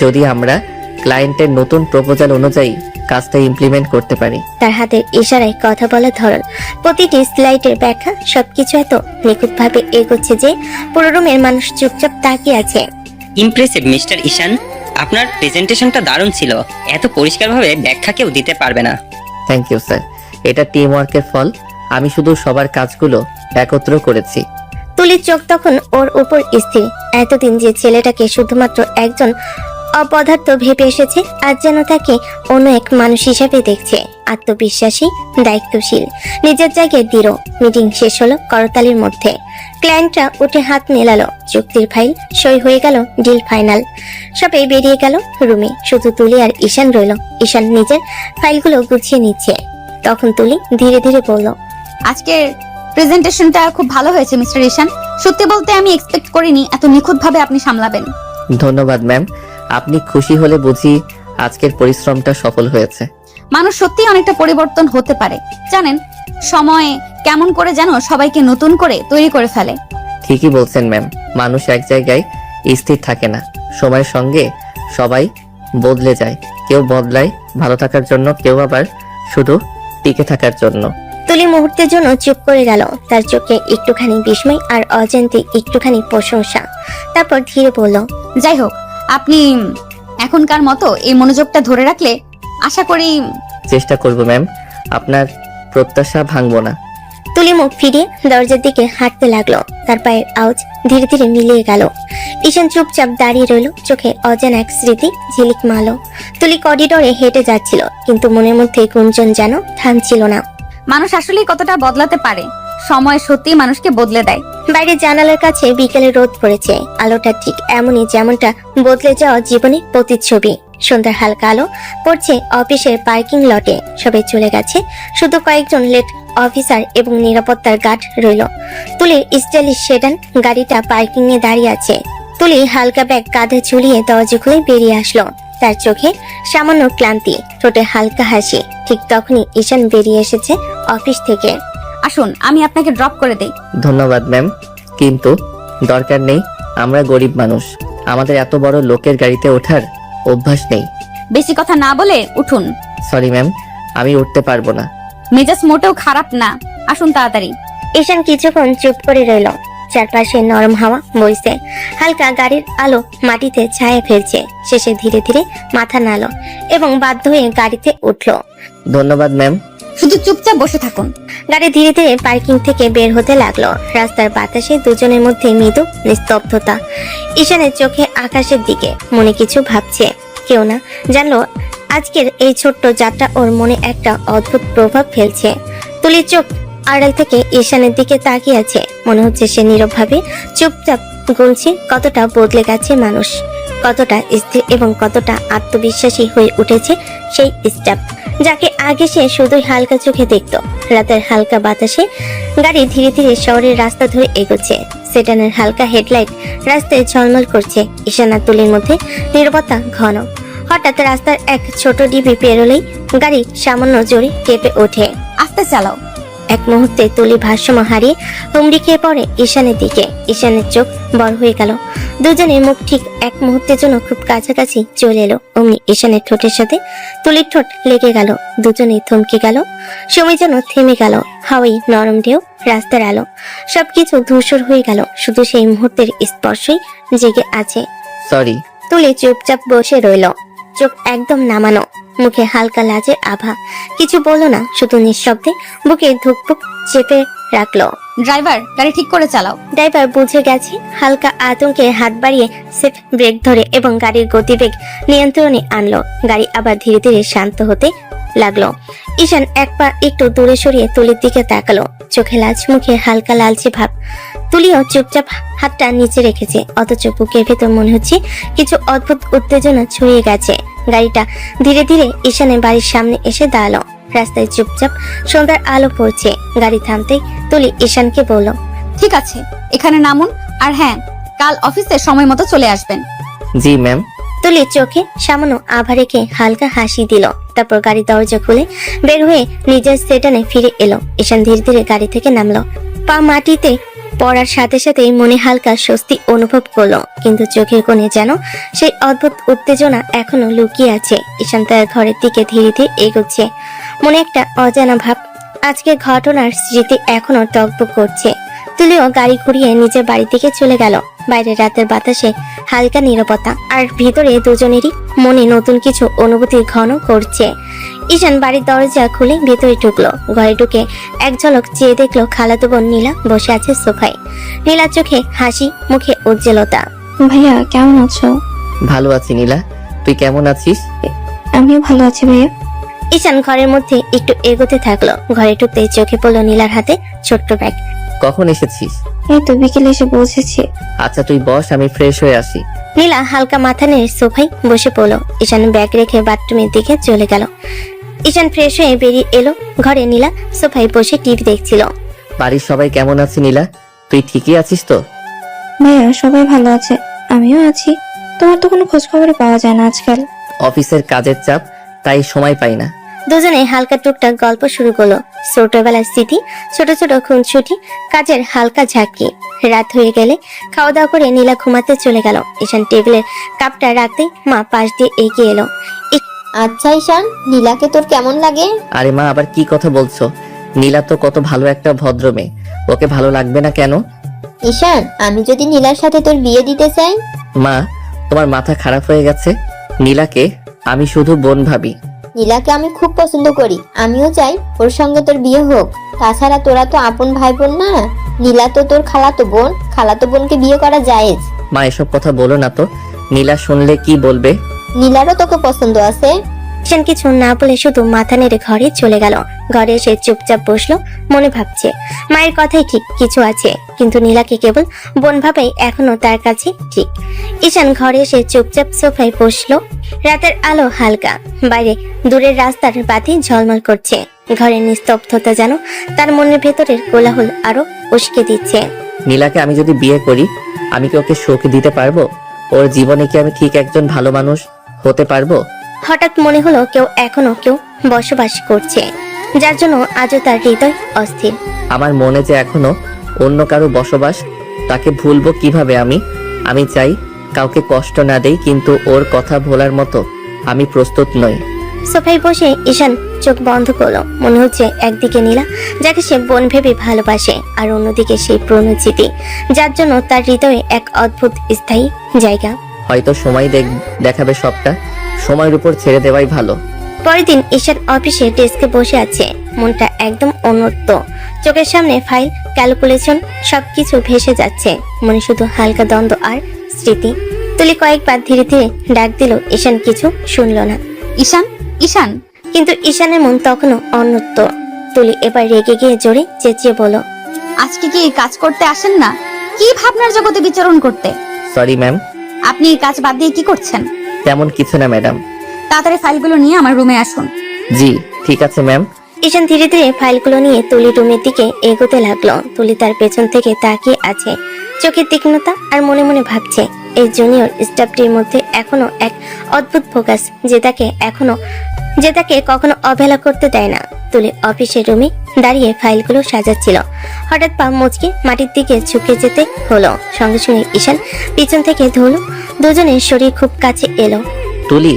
যদি আমরা ক্লায়েন্টের নতুন প্রপোজাল অনুযায়ী কাজটা ইমপ্লিমেন্ট করতে পারি। তার হাতের ইশারায় কথা বলার ধরন, প্রতিটি স্লাইডের ব্যাখ্যা, সবকিছু এত নিখুঁতভাবে এগোচ্ছে যে পুরো রুমের মানুষ চুপচাপ তাকিয়ে আছে। ইমপ্রেসিভ মিস্টার ঈশান, আপনার প্রেজেন্টেশনটা দারুণ ছিল। এত পরিষ্কারভাবে ব্যাখ্যা কেউ দিতে পারবে না। থ্যাংক ইউ স্যার, এটা টিম ওয়ার্কের ফল। আমি শুধু সবার কাজগুলো একত্র করেছি। তুলির চোখ তখন ওর উপর স্থির। এতদিন যে ছেলেটাকে শুধুমাত্র একজন অপদার্থ ভেবে এসেছে, আজ যেন তাকে অন্য এক মানুষ হিসাবে দেখছে। আত্মবিশ্বাসী, দায়িত্বশীল, নিজের জায়গায় দৃঢ়। মিটিং শেষ হলো করতালির মধ্যে। ক্লায়েন্টরা উঠে হাত মেলালো, চুক্তির ফাইল সই হয়ে গেল, ডিল ফাইনাল। সবাই বেরিয়ে গেল রুমে, শুধু তুলি আর ঈশান রইল। ঈশান নিজের ফাইলগুলো গুছিয়ে নিচ্ছে। তখন তুলি ধীরে ধীরে বলল, আজকের প্রেজেন্টেশনটা খুব ভালো হয়েছে মিস্টার ঈশান। সত্যি বলতে আমি এক্সপেক্ট করিনি এত নিখুঁতভাবে আপনি সামলাবেন। ধন্যবাদ ম্যাম, আপনি খুশি হলে বুঝি আজকের পরিশ্রমটা সফল হয়েছে। মানুষ সত্যিই অনেকটা পরিবর্তন হতে পারে জানেন। সময় কেমন করে যেন সবাইকে নতুন করে তৈরি করে ফেলে। ঠিকই বলছেন ম্যাম, মানুষ এক জায়গায় স্থির থাকে না, সময়ের সঙ্গে সবাই বদলে যায়। কেউ বদলায় ভালো থাকার জন্য, কেউ আবার শুধু টিকে থাকার জন্য। তুলি মুহূর্তের জন্য চুপ করে গেল, তার চোখে একটুখানি বিস্ময় আর অজান্তে একটুখানি প্রশংসা। তারপর ধীরে বলল, যাই হোক, আপনি এখনকার মতো এই মনোযোগটা ধরে রাখলে আশা করি। চেষ্টা করব ম্যাম, আপনার প্রত্যাশা ভাঙবো না। তুলি মুখ ফিরিয়ে দরজার দিকে হাঁটতে লাগলো, তার পায়ের আওয়াজ ধীরে ধীরে মিলিয়ে গেল। ঈশান চুপচাপ দাঁড়িয়ে রইল, চোখে অজানা এক স্মৃতি ঝিলিক মারলো। তুলি করিডোরে হেঁটে যাচ্ছিল, কিন্তু মনের মধ্যে গুঞ্জন যেন থামছিল না। মানুষ আসলেই কতটা বদলাতে পারে, সময় সত্যিই মানুষকে বদলে দেয়। বাইরে জানালার কাছে বিকেলে রোদ পড়েছে, আলোটা ঠিক এমনই যেমনটা বদলে যাওয়া জীবনের প্রতিচ্ছবি। সন্ধ্যার হালকা আলো পড়ছে অফিসের পার্কিং লটে, সবাই চলে গেছে, শুধু কয়েকজন লেট অফিসার এবং নিরাপত্তার গার্ড রইল। তুলির স্টাইলিশ সেডান গাড়িটা পার্কিং এ দাঁড়িয়ে আছে। তুলি হালকা ব্যাগ কাঁধে ঝুলিয়ে দরজা খুলে বেরিয়ে আসলো, তার চোখে সামান্য ক্লান্তি, ঠোঁটে হালকা হাসি। ঠিক তখনই ঈশান বেরিয়ে এসেছে অফিস থেকে। আসুন, আমি আপনাকে ড্রপ করে দেই। ধন্যবাদ ম্যাম, কিন্তু দরকার নেই। আমরা গরিব মানুষ, আমাদের এত বড় লোকের গাড়িতে ওঠার অভ্যাস নেই। বেশি কথা না বলে উঠুন। সরি ম্যাম, আমি উঠতে পারবো না। মেজাজ মোটেও খারাপ না, আসুন তাড়াতাড়ি। ঈশান কিছুক্ষণ চুপ করে রইল। চারপাশে নরম হাওয়া বইছে, হালকা গাড়ির আলো মাটিতে ছায়া ফেলছে। শেষে ধীরে ধীরে মাথা নাড়ল এবং বাধ্য হয়ে গাড়িতে উঠল। ধন্যবাদ ম্যাম। শুধু চুপচাপ বসে থাকুন। গাড়ি ধীরে ধীরে পার্কিং থেকে বের হতে লাগলো। রাস্তার বাতাসে দুজনের মধ্যে মৃদু নিস্তব্ধতা। ঈশানের চোখে আকাশের দিকে, মনে কিছু ভাবছে। কেউ না জানলো আজকের এই ছোট্ট যাত্রা ওর মনে একটা অদ্ভুত প্রভাব ফেলছে। তুলির চোখ আড়াল থেকে ঈশানের দিকে তাকিয়ে আছে, মনে হচ্ছে সে নীরবভাবে চুপচাপ গুনছে কতটা বদলে গেছে মানুষ, কতটা স্থির এবং কতটা আত্মবিশ্বাসী হয়ে উঠেছে সেই স্টেপ, যাকে আগে সে শুধুই হালকা চোখে দেখতো। রাতের হালকা বাতাসে গাড়ি ধীরে ধীরে শহরের রাস্তা ধরে এগোচ্ছে। সেডানের হালকা হেডলাইট রাস্তায় ঝলমল করছে। ঈশান আর তুলির মধ্যে নীরবতা ঘন। হঠাৎ রাস্তার এক ছোট ডিবি পেরোলেই গাড়ি সামান্য জোরে কেঁপে ওঠে। আস্তে চালাও। এক মুহূর্তে তুলি ভারসাম্য হারিয়ে হুমড়ি খেয়ে পড়ে ঈশানের দিকে। ঈশানের চোখ বড় হয়ে গেল। দুজনের মুখ ঠিক এক মুহূর্তের জন্য খুব কাছাকাছি চলে এলো। অমনি ঈশানের ঠোঁটের সাথে তুলির ঠোঁট লেগে গেল। দুজনেই থমকে গেল, সময় যেন থেমে গেল। হাওয়াই নরম ঢেউ, রাস্তার আলো, সবকিছু ধূসর হয়ে গেল। শুধু সেই মুহূর্তের স্পর্শই জেগে আছে। সরি। তুলি চুপচাপ বসে রইল, চোখ একদম নামানো, মুখে হালকা লাজের আভা। কিছু বলল না, শুধু নিঃশব্দে বুকে ধুকপুক চেপে রাখলো। ড্রাইভার, গাড়ি ঠিক করে চালাও। ড্রাইভার বুঝে গেছে। হালকা আতঙ্কে হাত বাড়িয়ে সেফ ব্রেক ধরে এবং গাড়ির গতিবেগ নিয়ন্ত্রণে আনলো। গাড়ি আবার ধীরে ধীরে শান্ত হতে লাগলো। ঈশান এক পা একটু দূরে সরিয়ে তুলির দিকে তাকালো, চোখে লাজ, মুখে হালকা লালচে ভাব। তুলিও চুপচাপ হাতটা নিচে রেখেছে, অথচ বুকের ভেতর মনে হচ্ছে কিছু অদ্ভুত উত্তেজনা ছড়িয়ে গেছে। গাড়িটা ধীরে ধীরে ঈশানের বাড়ির সামনে এসে দাঁড়ালো। রাস্তায় চুপচাপ সন্ধ্যার আলো পড়ছে। গাড়ি থামতেই তুলি ঈশানকে বলল, ঠিক আছে, এখানে নামুন। আর হ্যাঁ, কাল অফিসে সময় মতো চলে আসবেন। জি ম্যাম। তুলির চোখে সামান্য আভা রেখে হালকা হাসি দিল। তারপর গাড়ির দরজা খুলে বের হয়ে নিজের সেডানে ফিরে এলো। ঈশান ধীরে ধীরে গাড়ি থেকে নামলো। পা মাটিতে পড়ার সাথে সাথেই মনে হালকা স্বস্তি অনুভব করলো, কিন্তু চোখের কোণে যেন সেই অদ্ভুত উত্তেজনা এখনো লুকিয়ে আছে। ঈশান তার ঘরের দিকে ধীরে ধীরে এগোচ্ছে, মনে একটা অজানা ভাব। আজকের ঘটনার স্মৃতি এখনো টকবক করছে। তুলিও গাড়ি ঘুরিয়ে নিজের বাড়ি থেকে চলে গেল। বাইরে রাতের বাতাসে হালকা নীরবতা, আর ভিতরে দুজনেরই মনে নতুন কিছু অনুভূতি ঘন করছে। ঈশান বাড়ির দরজা খুলে ভেতরে ঢুকলো। ঘরে ঢুকে এক ঝলক চেয়ে দেখলো খালাতো বোন নীলা বসে আছে সোফায়। নীলার চোখে হাসি, মুখে উজ্জ্বলতা। ভাইয়া কেমন আছো? ভালো আছি নীলা, তুই কেমন আছিস? আমিও ভালো আছি ভাইয়া। ঈশান ঘরের মধ্যে একটু এগোতে থাকলো। ঘরে ঢুকতেই চোখে পড়লো নীলার হাতে ছোট্ট ব্যাগ। কখন এসেছিস? এই তো বিকেলে এসে পৌঁছেছি। আচ্ছা তুই বস, আমি ফ্রেশ হয়ে আসি। নীলা হালকা মাথা নিয়ে সোফায় বসে পড়লো। ঈশান ব্যাগ রেখে বাথরুমের দিকে চলে গেল। ঈশান ফ্রেশ হয়ে বেরিয়ে এলো। ঘরে নীলা সোফায় বসে টিভি দেখছিল। বাড়ির সবাই কেমন আছে নীলা? তুই ঠিকই আছিস তো? ভাইয়া সবাই ভালো আছে, আমিও আছি। তোমার তো কোনো খোঁজ খবরই পাওয়া যায় না আজকাল। অফিসের কাজের চাপ, তাই সময় পাই না। দুজনে হালকা টুকটাক গল্প শুরু করলো। ছোটবেলার স্মৃতি, ছোট ছোট খুনসুটি, কাজের হালকা ঝাঁকি। রাত হয়ে গেলে খাওয়া দাওয়া করে নীলা ঘুমাতে চলে গেল। ঈশান টেবিলের কাপটা রাখতেই মা পাশ দিয়ে এগিয়ে এলো। আচ্ছা ঈশান, নীলাকে তোর কেমন লাগে? আরে মা, আবার কি কথা বলছো? নীলা তো কত ভালো একটা ভদ্র মেয়ে, ওকে ভালো লাগবে না কেন? ঈশান, আমি যদি নীলার সাথে তোর বিয়ে দিতে চাই? মা, তোমার মাথা খারাপ হয়ে গেছে। নীলাকে আমি শুধু বোন ভাবি। নীলাকে আমি খুব পছন্দ করি, আমিও চাই ওর সঙ্গে তোর বিয়ে হোক। তাছাড়া তোরা তো আপন ভাই বোন না, নীলা তো তোর খালাতো বোন, খালাতো বোনকে বিয়ে করা জায়েজ। মা, এসব কথা বলো না তো, নীলা শুনলে কি বলবে? নীলারও তোকে পছন্দ আছে। ঈশান কিছু না বলে শুধু মাথা নেড়ে ঘরে চলে গেল। ঘরে এসে চুপচাপ বসলো, মনে ভাবছে মায়ের কথাই ঠিক, কিছু আছে, কিন্তু নীলাকে কেবল বোন ভাবেই এখনো তার কাছে ঠিক। ঈশান ঘরে এসে চুপচাপ সোফায় বসলো। রাতের আলো হালকা, বাইরে দূরের রাস্তার বাতি ঝলমল করছে। ঘরের নিস্তব্ধতা যেন তার মনের ভেতরের কোলাহল আরো উস্কে দিচ্ছে। নীলাকে আমি যদি বিয়ে করি, আমি কি ওকে সুখ দিতে পারবো? ওর জীবনে কি আমি ঠিক একজন ভালো মানুষ হতে পারবো? হঠাৎ মনে হলো কেউ বসবাস করছে, যার জন্য আজও তার হৃদয় অস্থির। আমার মনে যে এখনো অন্য কারো বসবাস, তাকে ভুলবো কিভাবে আমি? আমি চাই কাউকে কষ্ট না দেই, কিন্তু ওর কথা ভোলার মতো আমি প্রস্তুত নই। সোফায় বসে ঈশান চোখ বন্ধ করলো। মনে হচ্ছে একদিকে নীলা, যাকে সে বোন ভেবে ভালোবাসে, আর অন্যদিকে সেই পুরনো স্মৃতি, যার জন্য তার হৃদয়ে এক অদ্ভুত স্থায়ী জায়গা। হয়তো সময় দেখাবে সবটা, সময়ের উপর ছেড়ে দেওয়াই ভালো। পরের দিন ঈশান অফিসে ডেস্কে বসে আছে, মনটা একদম অন্যত্র। চোখের সামনে ফাইল, ক্যালকুলেশন সবকিছু ভেসে যাচ্ছে, মনে শুধু হালকা দ্বন্দ্ব আর স্মৃতি। তুলি কয়েকবার ধীরে ধীরে ডাক দিল, ঈশান কিছু শুনল না। ঈশান, ঈশান। কিন্তু ঈশানের মন তখনও অন্যত্র। তুলি এবার রেগে গিয়ে জোরে চেঁচিয়ে বলল, আজকে কি কাজ করতে আসেন না? কি ভাবনার জগতে বিচরণ করতে? Sorry ma'am. আপনি কাজ বাদ দিয়ে কি করছেন? তেমন কিছু না ম্যাডাম। তাড়াতাড়ি ফাইলগুলো নিয়ে আমার রুমে আসুন। জি ঠিক আছে ম্যাম। ঈশান ধীরে ধীরে ফাইলগুলো নিয়ে তুলি রুমের দিকে এগোতে লাগলো। তুলি তার পেছন থেকে তাকিয়ে আছে, চোখের তীক্ষ্ণতা আর মনে মনে ভাবছে এই জুনিয়র স্টাফটির মধ্যে এখনো এক অদ্ভুত ফোকাস, যে তাকে কখনো অবহেলা করতে দেয় না। তুলি অফিসের রুমে দাঁড়িয়ে ফাইলগুলো সাজাচ্ছিল। হঠাৎ পা মুচকে মাটির দিকে ঝুঁকে যেতে হলো। সঙ্গে সঙ্গে ঈশান পিছন থেকে ধরল। দুজনের শরীর খুব কাছে এলো। তুলি,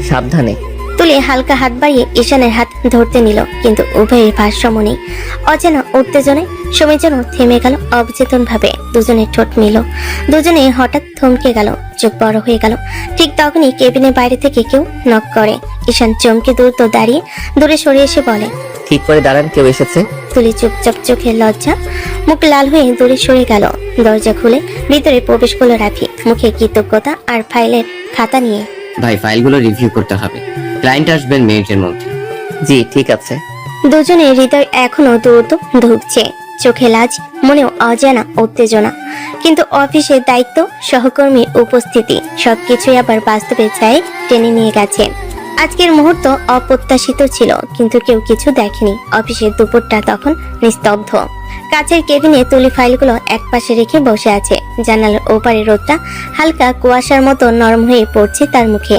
সাবধানে। তুলি হালকা হাত বাড়িয়ে ঈশানের হাত ধরতে নিল, কিন্তু উভয়ের ভারসাম্য নেই। অচেনা উত্তেজনায় সময় যেন থেমে গেল অবচেতন ভাবে। দুজনের ঠোঁট মিল, দুজনে হঠাৎ থমকে গেল, চোখ বড় হয়ে গেল। ঠিক তখনই কেবিনের বাইরে থেকে কেউ নক করে। ঈশান চমকে দ্রুত দাঁড়িয়ে দূরে সরে এসে বলে, ঠিক করে দাঁড়ান, কেউ এসেছে। তুলি চুপচাপ, চোখে লজ্জা, মুখ লাল হয়ে দূরে সরে গেল। দরজা খুলে ভিতরে প্রবেশ করলো রাফি, মুখে কৃতজ্ঞতা আর ফাইলের খাতা নিয়ে। ভাই, ফাইলগুলো রিভিউ করতে হবে, ক্লায়েন্ট আসবেন মিনিটের মধ্যে। জি ঠিক আছে। দুজনের হৃদয় এখনো দ্রুত ধুকছে, চোখে লাজ, মনেও অজানা উত্তেজনা। কিন্তু অফিসের দায়িত্ব, সহকর্মীর উপস্থিতি সবকিছুই আবার বাস্তবে ছায় টেনে নিয়ে গেছে। আজকের মুহূর্ত অপ্রত্যাশিত ছিল, কিন্তু কেউ কিছু দেখেনি। অফিসের দুপুরটা তখন নিস্তব্ধ। কাছের কেবিনে তুলি ফাইলগুলো একপাশে রেখে বসে আছে। জানালার ওপারে রোদটা হালকা কুয়াশার মতো নরম হয়ে পড়ছে তার মুখে,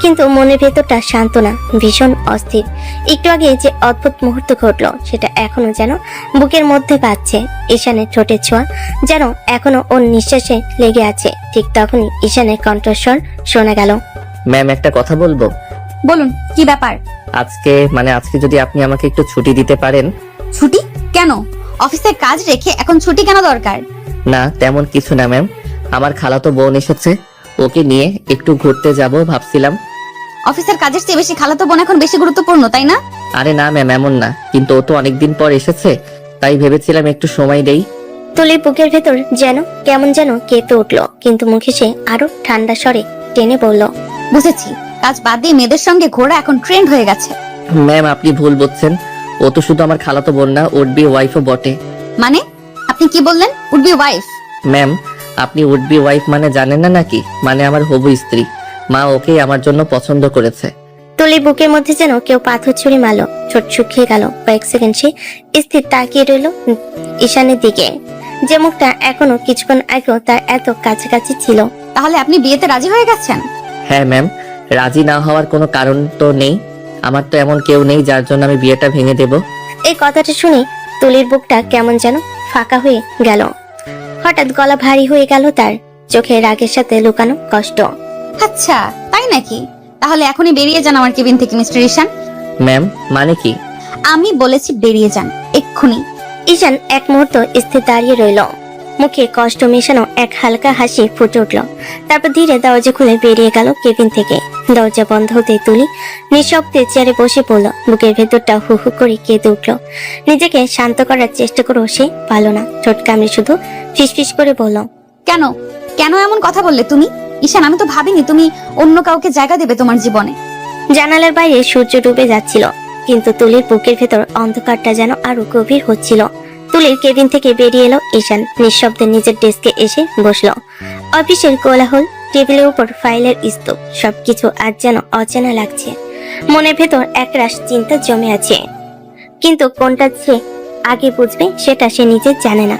কিন্তু মনের ভেতরটা শান্ত না, ভীষণ অস্থির। একটু আগে যে অদ্ভুত মুহূর্ত ঘটলো, সেটা এখনো যেন বুকের মধ্যে বাজছে। ঈশানের ঠোঁটের ছোঁয়া যেন এখনো ওর নিঃশ্বাসে লেগে আছে। ঠিক তখনই ঈশানের কণ্ঠস্বর শোনা গেল, ম্যাম একটা কথা বলবো। বলুন, কি ব্যাপার? আজকে যদি আপনি আমাকে একটু ছুটি দিতে পারেন। ছুটি কেন? অফিসের কাজ রেখে এখন ছুটি কেন দরকার? না তেমন কিছু না ম্যাম, আমার খালাতো বোন এসেছে, ওকে নিয়ে একটু ঘুরতে যাব ভাবছিলাম। অফিসের কাজের চেয়ে বেশি খালাতো বোন এখন বেশি গুরুত্বপূর্ণ, তাই না? আরে না ম্যাম, এমন না, কিন্তু ও তো অনেকদিন পর এসেছে, তাই ভেবেছিলাম একটু সময় দেই। তুলির বুকের ভেতর যেন কেমন যেন কেঁপে উঠলো, কিন্তু মুখে সে আরো ঠান্ডা স্বরে টেনে বলল, বুঝেছি, কাজ বাদ দিয়ে মেয়েদের সঙ্গে ঘোরা এখন ট্রেন্ড হয়ে গেছে। ম্যাম আপনি ভুল বুঝছেন, ও তো শুধু আমার খালাতো বোন না, উড বি ওয়াইফও বটে। মানে আপনি কি বললেন? Would be wife? ম্যাম আপনি উড বি ওয়াইফ মানে জানেন না নাকি? মানে আমার হবু স্ত্রী। মা ওকে আমার জন্য পছন্দ করেছে। তুলির বুকের মধ্যে যেন কেউ পাথর ছুঁড়ে মারলো, ঠোঁট শুকিয়ে গেল। কয়েক সেকেন্ড সে স্থির তাকিয়ে রইল ঈশানের দিকে, যে মুখটা এখনো কিছুক্ষণ আগেও তার এত কাছাকাছি ছিল। তাহলে আপনি বিয়েতে রাজি হয়ে গেছেন? হ্যাঁ ম্যাম, রাজি না হওয়ার কোনো কারণ তো নেই। আমার তো এমন কেউ নেই যার জন্য আমি বিয়েটা ভেঙে দেব। এই কথাটা শুনে তুলির বুকটা কেমন যেন ফাঁকা হয়ে গেল। হঠাৎ গলা ভারী হয়ে গেল তার, চোখে রাগের সাথে লুকানো কষ্ট। আচ্ছা তাই নাকি? তাহলে এখনই বেরিয়ে যান আমার কেবিন থেকে মিস্টার ঈশান। ম্যাম মানে কি? আমি বলেছি বেরিয়ে যান এক্ষুনি। ঈশান এক মুহূর্ত স্থির দাঁড়িয়ে রইল, মুখে কষ্ট মেশানো এক হালকা হাসি ফুটে উঠল। তারপর ধীরে দরজা খুলে বেরিয়ে গেল কেবিন থেকে। দরজা বন্ধ হতে তুলি নিঃশব্দে চেয়ারে বসে পড়ল, বুকের ভেতরটা হু হু করে কেঁদে উঠল। নিজেকে শান্ত করার চেষ্টা করেও সে পারল না, ঠোঁট কামড়ে শুধু ফিসফিস করে বলল, কেন কেন এমন কথা বললে তুমি? ঈশান, আমি তো ভাবিনি তুমি অন্য কাউকে জায়গা দেবে তোমার জীবনে। জানালার বাইরে সূর্য ডুবে যাচ্ছিল, কিন্তু তুলির বুকের ভেতর অন্ধকারটা যেন আরো গভীর হচ্ছিল। তুলির কেবিন থেকে বেরিয়ে এলো ঈশান, নিঃশব্দে নিজের ডেস্কে এসে বসলো। অফিসের কোলাহল, টেবিলের উপর ফাইলের স্তূপ, সবকিছু আজ যেন অচেনা লাগছে। মনের ভেতর একরাশ চিন্তা জমে আছে, কিন্তু কোনটা সে আগে বুঝবে সেটা সে নিজে জানে না।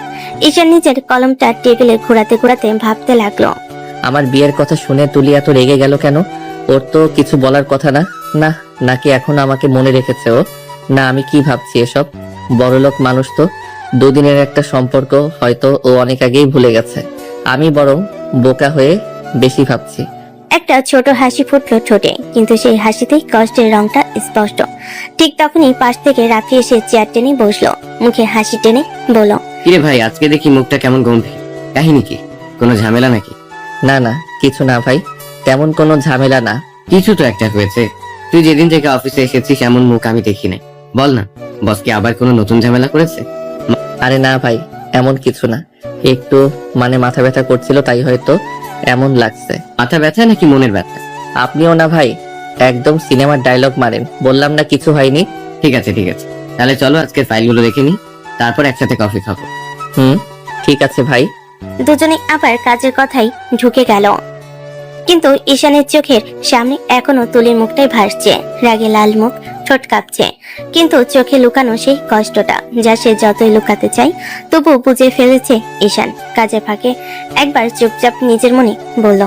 ঈশান নিজের কলমটা টেবিলে ঘোরাতে ঘোরাতে ভাবতে লাগলো, আমার বিয়ের কথা শুনে তুলি এত রেগে গেল কেন? ওর তো কিছু বলার কথা না। না, নাকি এখন আমাকে মনে রেখেছে ও? না, আমি কি ভাবছি এসব? বড়লোক মানুষ তো, দুদিনের একটা সম্পর্ক হয়তো ও অনেক আগেই ভুলে গেছে। আমি বরং বোকা হয়ে বেশি ভাবছি। একটা ছোট হাসি ফুটলো ঠোঁটে, কিন্তু সেই হাসিতেই কষ্টের রংটা স্পষ্ট। ঠিক তখনই পাশ থেকে রাফি এসে চেয়ার টেনে বসলো, মুখে হাসি টেনে বলল, কিরে ভাই, আজকে দেখি মুখটা কেমন গম্ভীর, কাহিনী কি? কোনো ঝামেলা নাকি? না না, কিছু না ভাই, তেমন কোনো ঝামেলা না। কিছু তো একটা হয়েছে। তুই যেদিন থেকে অফিসে এসেছিস এমন মুখ আমি দেখি নাই। বল না, বস কি আবার কোনো নতুন ঝামেলা করেছে? আরে না ভাই, এমন কিছু না, একটু মাথা ব্যথা করছিল, তাই হয়তো এমন লাগছে। মাথা ব্যথা নাকি মনের ব্যথা? আপনিও না ভাই, একদম সিনেমার ডায়লগ মারেন। বললাম না কিছু হয়নি। ঠিক আছে ঠিক আছে, তাহলে চলো আজকের ফাইলগুলো দেখে নি, তারপর একসাথে কফি খাবো। ঠিক আছে ভাই। দুজনে আবার কাজের কথাই ঢুকে গেল, কিন্তু ঈশানের চোখের সামনে এখনো তুলির মুখটাই ভাসছে, রাগে লাল মুখ, ঠোঁট কাঁপছে, কিন্তু চোখে লুকানো সেই কষ্টটা, যা সে যতই লুকাতে চায় তবু বুঝে ফেলেছে ঈশান। কাজে ফাঁকে একবার চুপচাপ নিজের মনে বলল,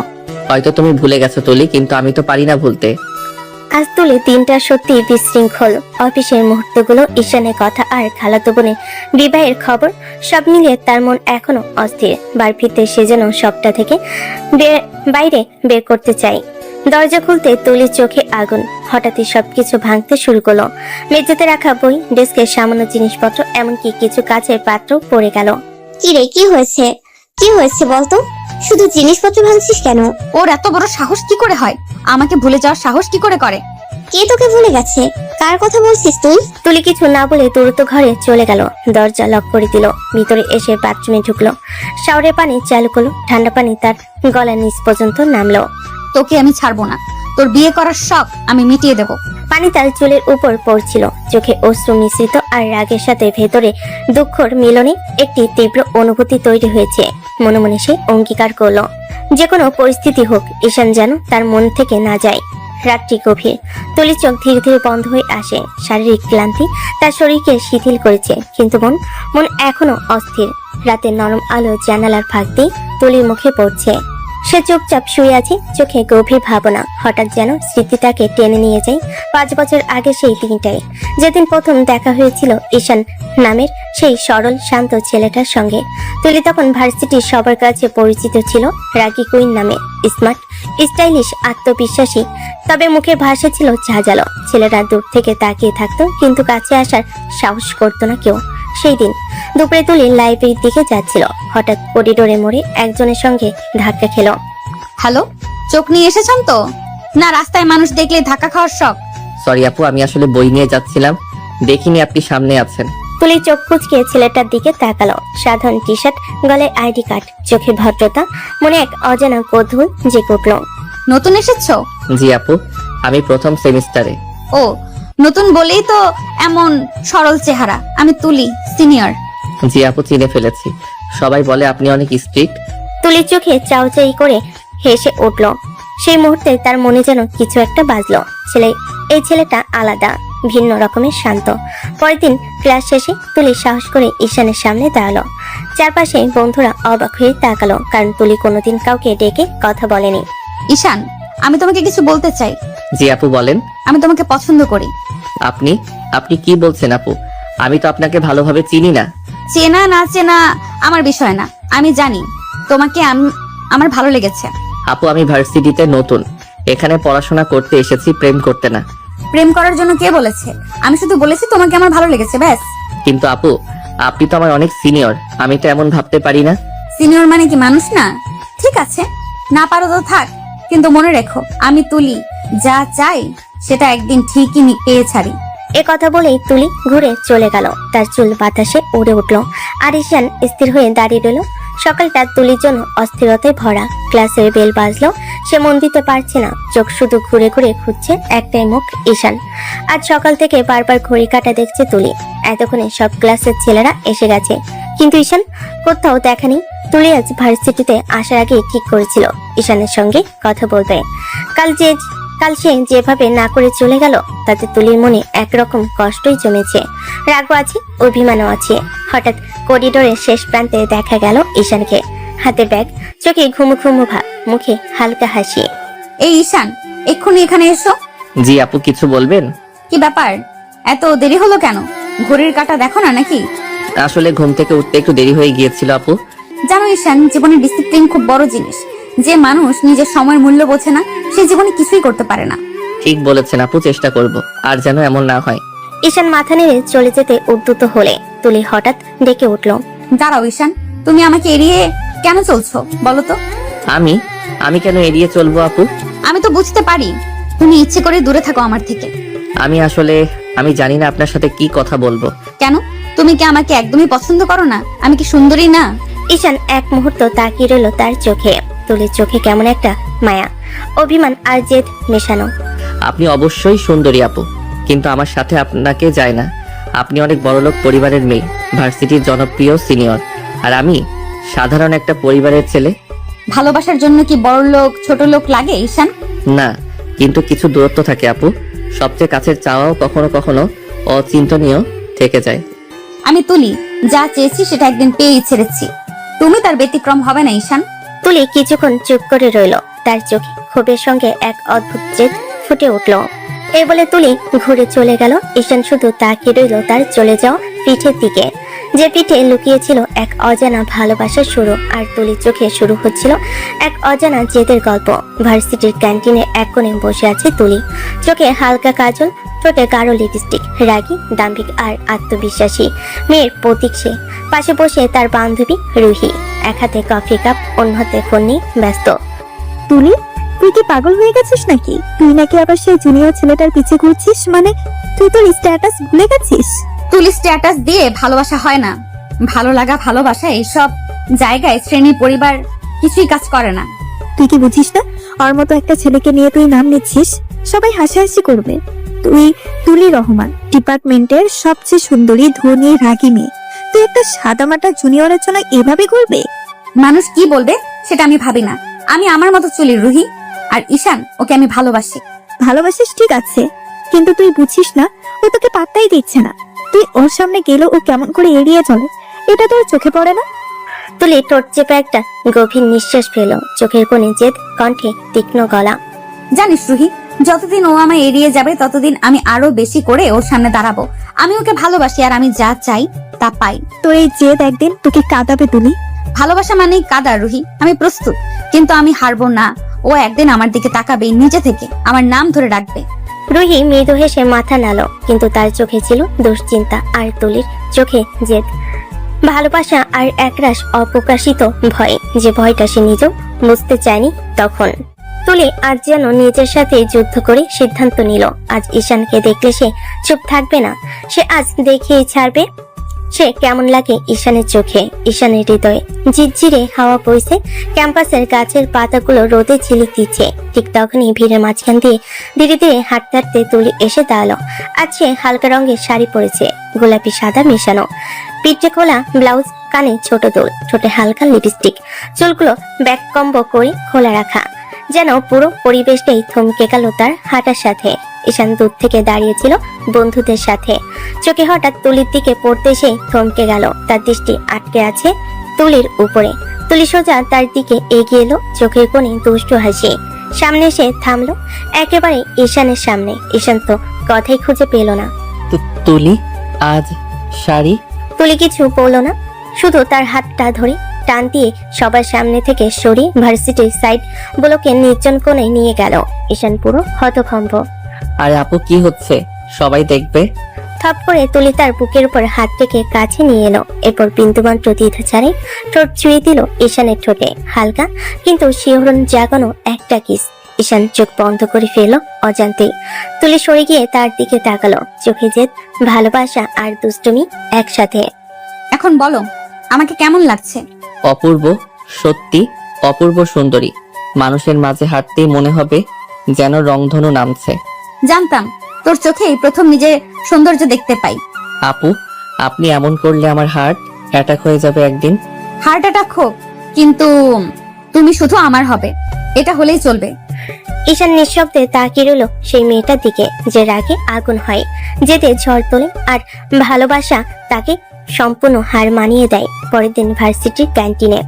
হয়তো তুমি ভুলে গেছো তুলি, কিন্তু আমি তো পারি না ভুলতে। আজ তুলি দিনটা সত্যি বিশৃঙ্খল। অফিসের মুহূর্তগুলো, ঈশানের কথা আর খালাতো বোনের বিবাহের খবর, সব মিলিয়ে তার মন এখনো অস্থির। বার ফিরতে সে যেন সবটা থেকে বাইরে বের করতে চায়। দরজা খুলতে তুলির চোখে আগুন, হঠাৎই সবকিছু ভাঙতে শুরু করলো। মেঝেতে রাখা বই, ডেস্কের সামান্য জিনিসপত্র, এমনকি কিছু কাচের পাত্র পড়ে গেল। কি রে, কি হয়েছে? কি হয়েছে বলতো? শুধু জিনিসপত্র ভাঙছিস কেন? ওর এত বড় সাহস কি করে হয়? আমাকে ভুলে যাওয়ার সাহস কি করে করে? কে তোকে ভুলে গেছে? কার কথা বলছিস তুই? তুলি কিছু না বলে দ্রুত ঘরে চলে গেল, দরজা লক করে দিল, ভিতরে এসে বাথরুমে ঢুকলো, শাওয়ারের পানি চালু করলো, ঠান্ডা পানি তার গলার নিচ পর্যন্ত নামলো। তোকে আমি ছাড়বো না, তোর বিয়ে করার শখ আমি মিটিয়ে দেব। পানি তার চুলের উপর পড়ছিল, চোখে অশ্রু মিশ্রিত আর রাগের সাথে ভেতরে দুঃখর মিলনে একটি তীব্র অনুভূতি তৈরি হয়েছে। মনে মনে সে অঙ্গীকার করলো, যে কোনো পরিস্থিতি হোক ঈশান যেন তার মন থেকে না যায়। রাতটি গভীর, তুলির চোখ ধীরে ধীরে বন্ধ হয়ে আসে। শারীরিক ক্লান্তি তার শরীরকে শিথিল করেছে, কিন্তু মন এখনো অস্থির। রাতের নরম আলো জানালার ফাঁক দিয়ে তুলির মুখে পড়ছে। সে চুপচাপ শুয়ে আছে, চোখে গভীর ভাবনা। হঠাৎ যেন স্মৃতিটাকে টেনে নিয়ে যায় 5 বছর আগে সেই দিনটায়, যেদিন প্রথম দেখা হয়েছিল ঈশান নামের সেই সরল শান্ত ছেলেটার সঙ্গে। তুলি তখন ভার্সিটির সবার কাছে পরিচিত ছিল রাগী কুইন নামে। স্মার্ট, স্টাইলিশ, আত্মবিশ্বাসী, তবে মুখের ভাষা ছিল ঝাঁঝালো। ছেলেরা দূর থেকে তাকিয়ে থাকতো, কিন্তু কাছে আসার সাহস করতো না কেউ। সেই দিন দুপুরে তুলি লাইব্রেরির দিকে যাচ্ছিল, হঠাৎ করিডোরে মোড়ে একজনের সঙ্গে ধাক্কা খেলো। হ্যালো, চোখ নিয়ে এসেছেন তো? না রাস্তায় মানুষ দেখলে ধাক্কা খাওয়ার শখ? সরি আপু, আমি আসলে বই নিয়ে যাচ্ছিলাম, দেখিনি আপনি সামনে আছেন। তুলি চোখ কুচকে ছেলেটার দিকে তাকালো। সাধারণ টি শার্ট, গলায় আইডি কার্ড, চোখে ভদ্রতা, মনে এক অজানা কৌতূহল জেগে উঠল। নতুন এসেছো? জি আপু, আমি প্রথম সেমিস্টারে। ও, নতুন বলেই তো এমন সরল চেহারা। আমি তুলি, সিনিয়র। জি আপু, চিনে ফেলেছি। সবাই বলে আপনি অনেক স্ট্রিক্ট। তুলির চোখে চাউচাই করে হেসে উঠল। সেই মুহূর্তে তার মনে যেন কিছু একটা বাজলো। এই ছেলেটা আলাদা, ভিন্ন রকমের শান্ত। পরের দিন ক্লাস শেষে তুলি সাহস করে ঈশানের সামনে দাঁড়ালো। চারপাশে বন্ধুরা অবাক হয়ে তাকালো, কারণ তুলি কোনোদিন কাউকে ডেকে কথা বলেনি। ঈশান, আমি তোমাকে কিছু বলতে চাই। জি আপু বলেন। আমি তোমাকে পছন্দ করি। আপনি আপনি কি বলছেন আপু? আমি তো আপনাকে ভালোভাবে চিনি না। চেনা না চেনা আমার বিষয় না, আমি জানি তোমাকে আমার ভালো লেগেছে। আপু আমি ভার্সিটিতে নতুন, এখানে পড়াশোনা করতে এসেছি, প্রেম করতে না। প্রেম করার জন্য কে বলেছে? আমি শুধু বলেছি তোমাকে আমার ভালো লেগেছে, ব্যাস। কিন্তু আপু আপনি তো আমার অনেক সিনিয়র, আমি তো এমন ভাবতে পারি না। সিনিয়র মানে কি মানুষ না? ঠিক আছে, না পারো তো থাক, কিন্তু মনে রেখো আমি তুলি, যা চাই সেটা একদিন ঠিকই পেয়ে ছাড়ি। এ কথা বলেই তুলি ঘুরে চলে গেল। তার চুল বাতাসে উড়ে উঠল আর ঈশান স্থির হয়ে দাঁড়িয়ে রইল। সকালটা তুলির জন্য অস্থিরতায় ভরা। ক্লাসের বেল বাজলো, সে মন দিতে পারছে না, চোখ শুধু ঘুরে ঘুরে খুঁজছে একটাই মুখ, ঈশান। আজ সকাল থেকে বারবার ঘড়ি কাটা দেখছে তুলি। এতক্ষণে সব ক্লাসের ছেলেরা এসে গেছে, কিন্তু ঈশান কোথাও দেখা নেই। তুলি আজ ভার্সিটিতে আসার আগে ঠিক করেছিল ঈশানের সঙ্গে কথা বলবে। কাল সে যেভাবে না করে চলে গেল তাতে তুলির মনে একরকম কষ্টই জমেছে, রাগও আছে, অভিমানও আছে। হঠাৎ করিডোরের শেষ প্রান্তে দেখা গেল ঈশানকে, হাতে ব্যাগ, চোখে ঘুমু ঘুমু ভাব, মুখে হালকা হাসি। এই ঈশান, এক্ষুনি এখানে এসো। জি আপু কিছু বলবেন? কি ব্যাপার, এত দেরি হলো কেন? ঘড়ির কাঁটা দেখো না নাকি? আসলে ঘুম থেকে উঠতে একটু দেরি হয়ে গিয়েছিল আপু। জানো ঈশান, জীবনে ডিসিপ্লিন খুব বড় জিনিস। যে মানুষ নিজের সময়ের মূল্য বোঝে না, সে জীবনে কিছুই করতে পারে না। ঠিক বলেছেন আপু, চেষ্টা করব, আর যেন এমন না হয়। ঈশান মাথা নেড়ে চলে যেতে উদ্যত হলে তুলি হঠাৎ ডেকে উঠল। দাঁড়াও ঈশান, তুমি আমাকে এড়িয়ে কেন চলছো বলো তো? আমি কেন এড়িয়ে চলবো আপু? আমি তো বুঝতে পারি তুমি ইচ্ছে করে দূরে থাকো আমার থেকে। আমি জানি না আপনার সাথে কি কথা বলবো। কেন? তুমি কি আমাকে একদমই পছন্দ করো না? আমি কি সুন্দরী না? ঈশান এক মুহূর্ত তাকিয়ে রইল তার চোখে। তুলির চোখে কেমন একটা মায়া, অভিমান আর জেদ মেশানো। আপনি অবশ্যই সুন্দরী আপু, কিন্তু আমার সাথে আপনাকে যায় না। আপনি অনেক বড়লোক পরিবারের মেয়ে, ভার্সিটির জনপ্রিয় সিনিয়র, আর আমি সাধারণ একটা পরিবারের ছেলে। ভালোবাসার জন্য কি বড় লোক ছোট লোক লাগে ঈশান? না, কিন্তু কিছু দূরত্ব থাকে আপু। সবচেয়ে কাছের চাওয়াও কখনো কখনো অচিন্তনীয় থেকে যায়। আমি তুলি, যা চেয়েছি সেটা একদিন পেয়েই ছেড়েছি, তুমি তার ব্যতিক্রম হবে না ঈশান। তুলি কিছুক্ষণ চুপ করে রইল, তার চোখে ক্ষোভের সঙ্গে এক অদ্ভুত জেদ ফুটে উঠল। এই বলে তুলি ঘুরে চলে গেল। ঈশান শুধু তাকিয়ে রইল তার চলে যাওয়া পিঠের দিকে, যে পিঠে লুকিয়েছিল এক অজানা ভালোবাসার শুরু। আর তুলির চোখে শুরু হচ্ছিল এক অজানা জেদের গল্প। ভার্সিটির ক্যান্টিনে এক কোণে বসে আছে তুলি, চোখে হালকা কাজল, ঠোঁটে গাঢ় লিপস্টিক, রাগী, দাম্ভিক আর আত্মবিশ্বাসী মেয়ের প্রতীক সে। পাশে বসে তার বান্ধবী রুহি, এক হাতে কফি কাপ, অন্য হাতে ফোন নিয়ে ব্যস্ত। তুলি, তুই কি পাগল হয়ে গেছিস নাকি? তুই নাকি আবার সেই জুনিয়র ছেলেটার পিছে ঘুরছিস? মানে তুই তোর স্ট্যাটাস ভুলে গেছিস? তুলি স্ট্যাটাস দিয়ে ভালোবাসা হয় না। ভালো লাগা, ভালোবাসা এসব জায়গায় শ্রেণী পরিবার কিছুই কাজ করে না। তুই কি বুঝিস না? ওর মতো একটা ছেলেকে নিয়ে তুই নাম নিচ্ছিস, সবাই হাসাহাসি করবে। তুই তুলি রহমান, ডিপার্টমেন্টের সবচেয়ে সুন্দরী, ধনী, রাগী মেয়ে। তুই একটা সাদামাটা জুনিয়রের জন্য এভাবে ঘুরবে? মানুষ কি বলবে সেটা আমি ভাবি না। আমি আমার মতো চলি রুহি, আর ঈশান ওকে আমি ভালোবাসি। ভালোবাসিস ঠিক আছে, কিন্তু তুই বুঝিস না ও তোকে পাত্তাই দিচ্ছে না। তুই ওর সামনে গেলেও ও কেমন করে এড়িয়ে চলে, এটা তোর চোখে পড়ে না? তুলি ঠোঁট চেপে একটা গভীর নিঃশ্বাস ফেলো, চোখের কোণে জেদ, কণ্ঠে তীক্ষ্ণ গলা। জানিস রুহি, যতদিন ও আমায় এড়িয়ে যাবে ততদিন আমি আরো বেশি করে ওর সামনে দাঁড়াবো। আমি ওকে ভালোবাসি, আর আমি যা চাই তা পাই। তোর এই জেদ একদিন তোকে কাঁদাবে তুলি। ভালোবাসা মানেই কাদা রুহি, আমি প্রস্তুত, কিন্তু আমি হারবো না। ও একদিন আমার দিকে তাকাবে, নিজে থেকে আমার নাম ধরে ডাকবে। রুহি মৃদু হেসে মাথা নাড়ল, কিন্তু তার চোখে ছিল দুশ্চিন্তা, আর তুলির চোখে জেদ, ভালোবাসা আর একরাশ অপ্রকাশিত ভয়, যে ভয়টা সে নিজেও বুঝতে চায়নি তখন। তুলি আজ যেন নিজের সাথে যুদ্ধ করে সিদ্ধান্ত নিল, আজ ঈশানকে দেখলে সে চুপ থাকবে না। সে আজ দেখিয়ে ছাড়বে সে কেমন লাগে ঈশানের চোখে, ঈশানের হৃদয়ে। ঝিরঝিরে হাওয়া বইছে, ক্যাম্পাসের গাছের পাতাগুলো রোদে ঝিলিক দিচ্ছে। ঠিক তখনই ভিড়ের মাঝখান দিয়ে ধীরে ধীরে হাঁটতে হাঁটতে তুলি এসে দাঁড়ালো। আজ সে হালকা রঙের শাড়ি পরেছে, গোলাপি সাদা মেশানো, পিঠে খোলা ব্লাউজ, কানে ছোট দুল, ঠোঁটে হালকা লিপস্টিক, চুলগুলো ব্যাককম্ব করে খোলা রাখা, যেন পুরো পরিবেশটাই থমকে গেল তার হাঁটার সাথে। ঈশান দূর থেকে দাঁড়িয়েছিল বন্ধুদের সাথে, চোখে হঠাৎ তুলির দিকে পড়তে সে থমকে গেল। তার দৃষ্টি আটকে আছে তুলির উপরে। তুলি সোজা তার দিকে এগিয়ে এলো, চোখের কোণে দুষ্টু হাসি। সামনে এসে থামলো, একেবারে ঈশানের সামনে। ঈশান তো কথাই খুঁজে পেল না। তুলি আজ শাড়ি? তুলি কিছু বলল না, শুধু তার হাতটা ধরে টান দিয়ে সবার সামনে থেকে সরিয়ে ভার্সিটির সাইড গুলোকে নির্জন কোণে নিয়ে গেল। ঈশান পুরো হতভম্ব। আরে আপু, কি হচ্ছে? সবাই দেখবে। থপ করে তুলি তার বুকের উপর হাত রেখে কাছে নিয়ে এলো। এরপর বিন্দুমাত্র দ্বিধা ছাড়াই ঠোঁট ছুঁয়ে দিল ঈশানের ঠোঁটে। হালকা কিন্তু শিহরণ জাগানো একটা কিস। ঈশান চোখ বন্ধ করে ফেলল অজান্তেই। তুলি সরে গিয়ে তার দিকে তাকালো, চোখে জেদ, ভালোবাসা আর দুষ্টুমি একসাথে। এখন বলো, আমাকে কেমন লাগছে? অপূর্ব, সত্যি অপূর্ব সুন্দরী। মানুষের মাঝে হাঁটতেই মনে হবে যেন রংধনু নামছে। জানতাম তোর চোখেই প্রথম নিজের সৌন্দর্য দেখতে পাই। আপু, আপনি এমন করলে আমার হার্ট অ্যাটাক হয়ে যাবে একদিন। হার্ট অ্যাটাক হোক, কিন্তু তুমি শুধু আমার হবে, এটা হলেই চলবে। ঈশান নিঃশব্দে তাকিয়ে রইল সেই মেয়েটার দিকে, যে রাগে আগুন হয়, যেতে ঝড় তোলে, আর ভালোবাসা তাকে সম্পূর্ণ হার মানিয়ে দেয়। পরের দিন ভার্সিটির ক্যান্টিনে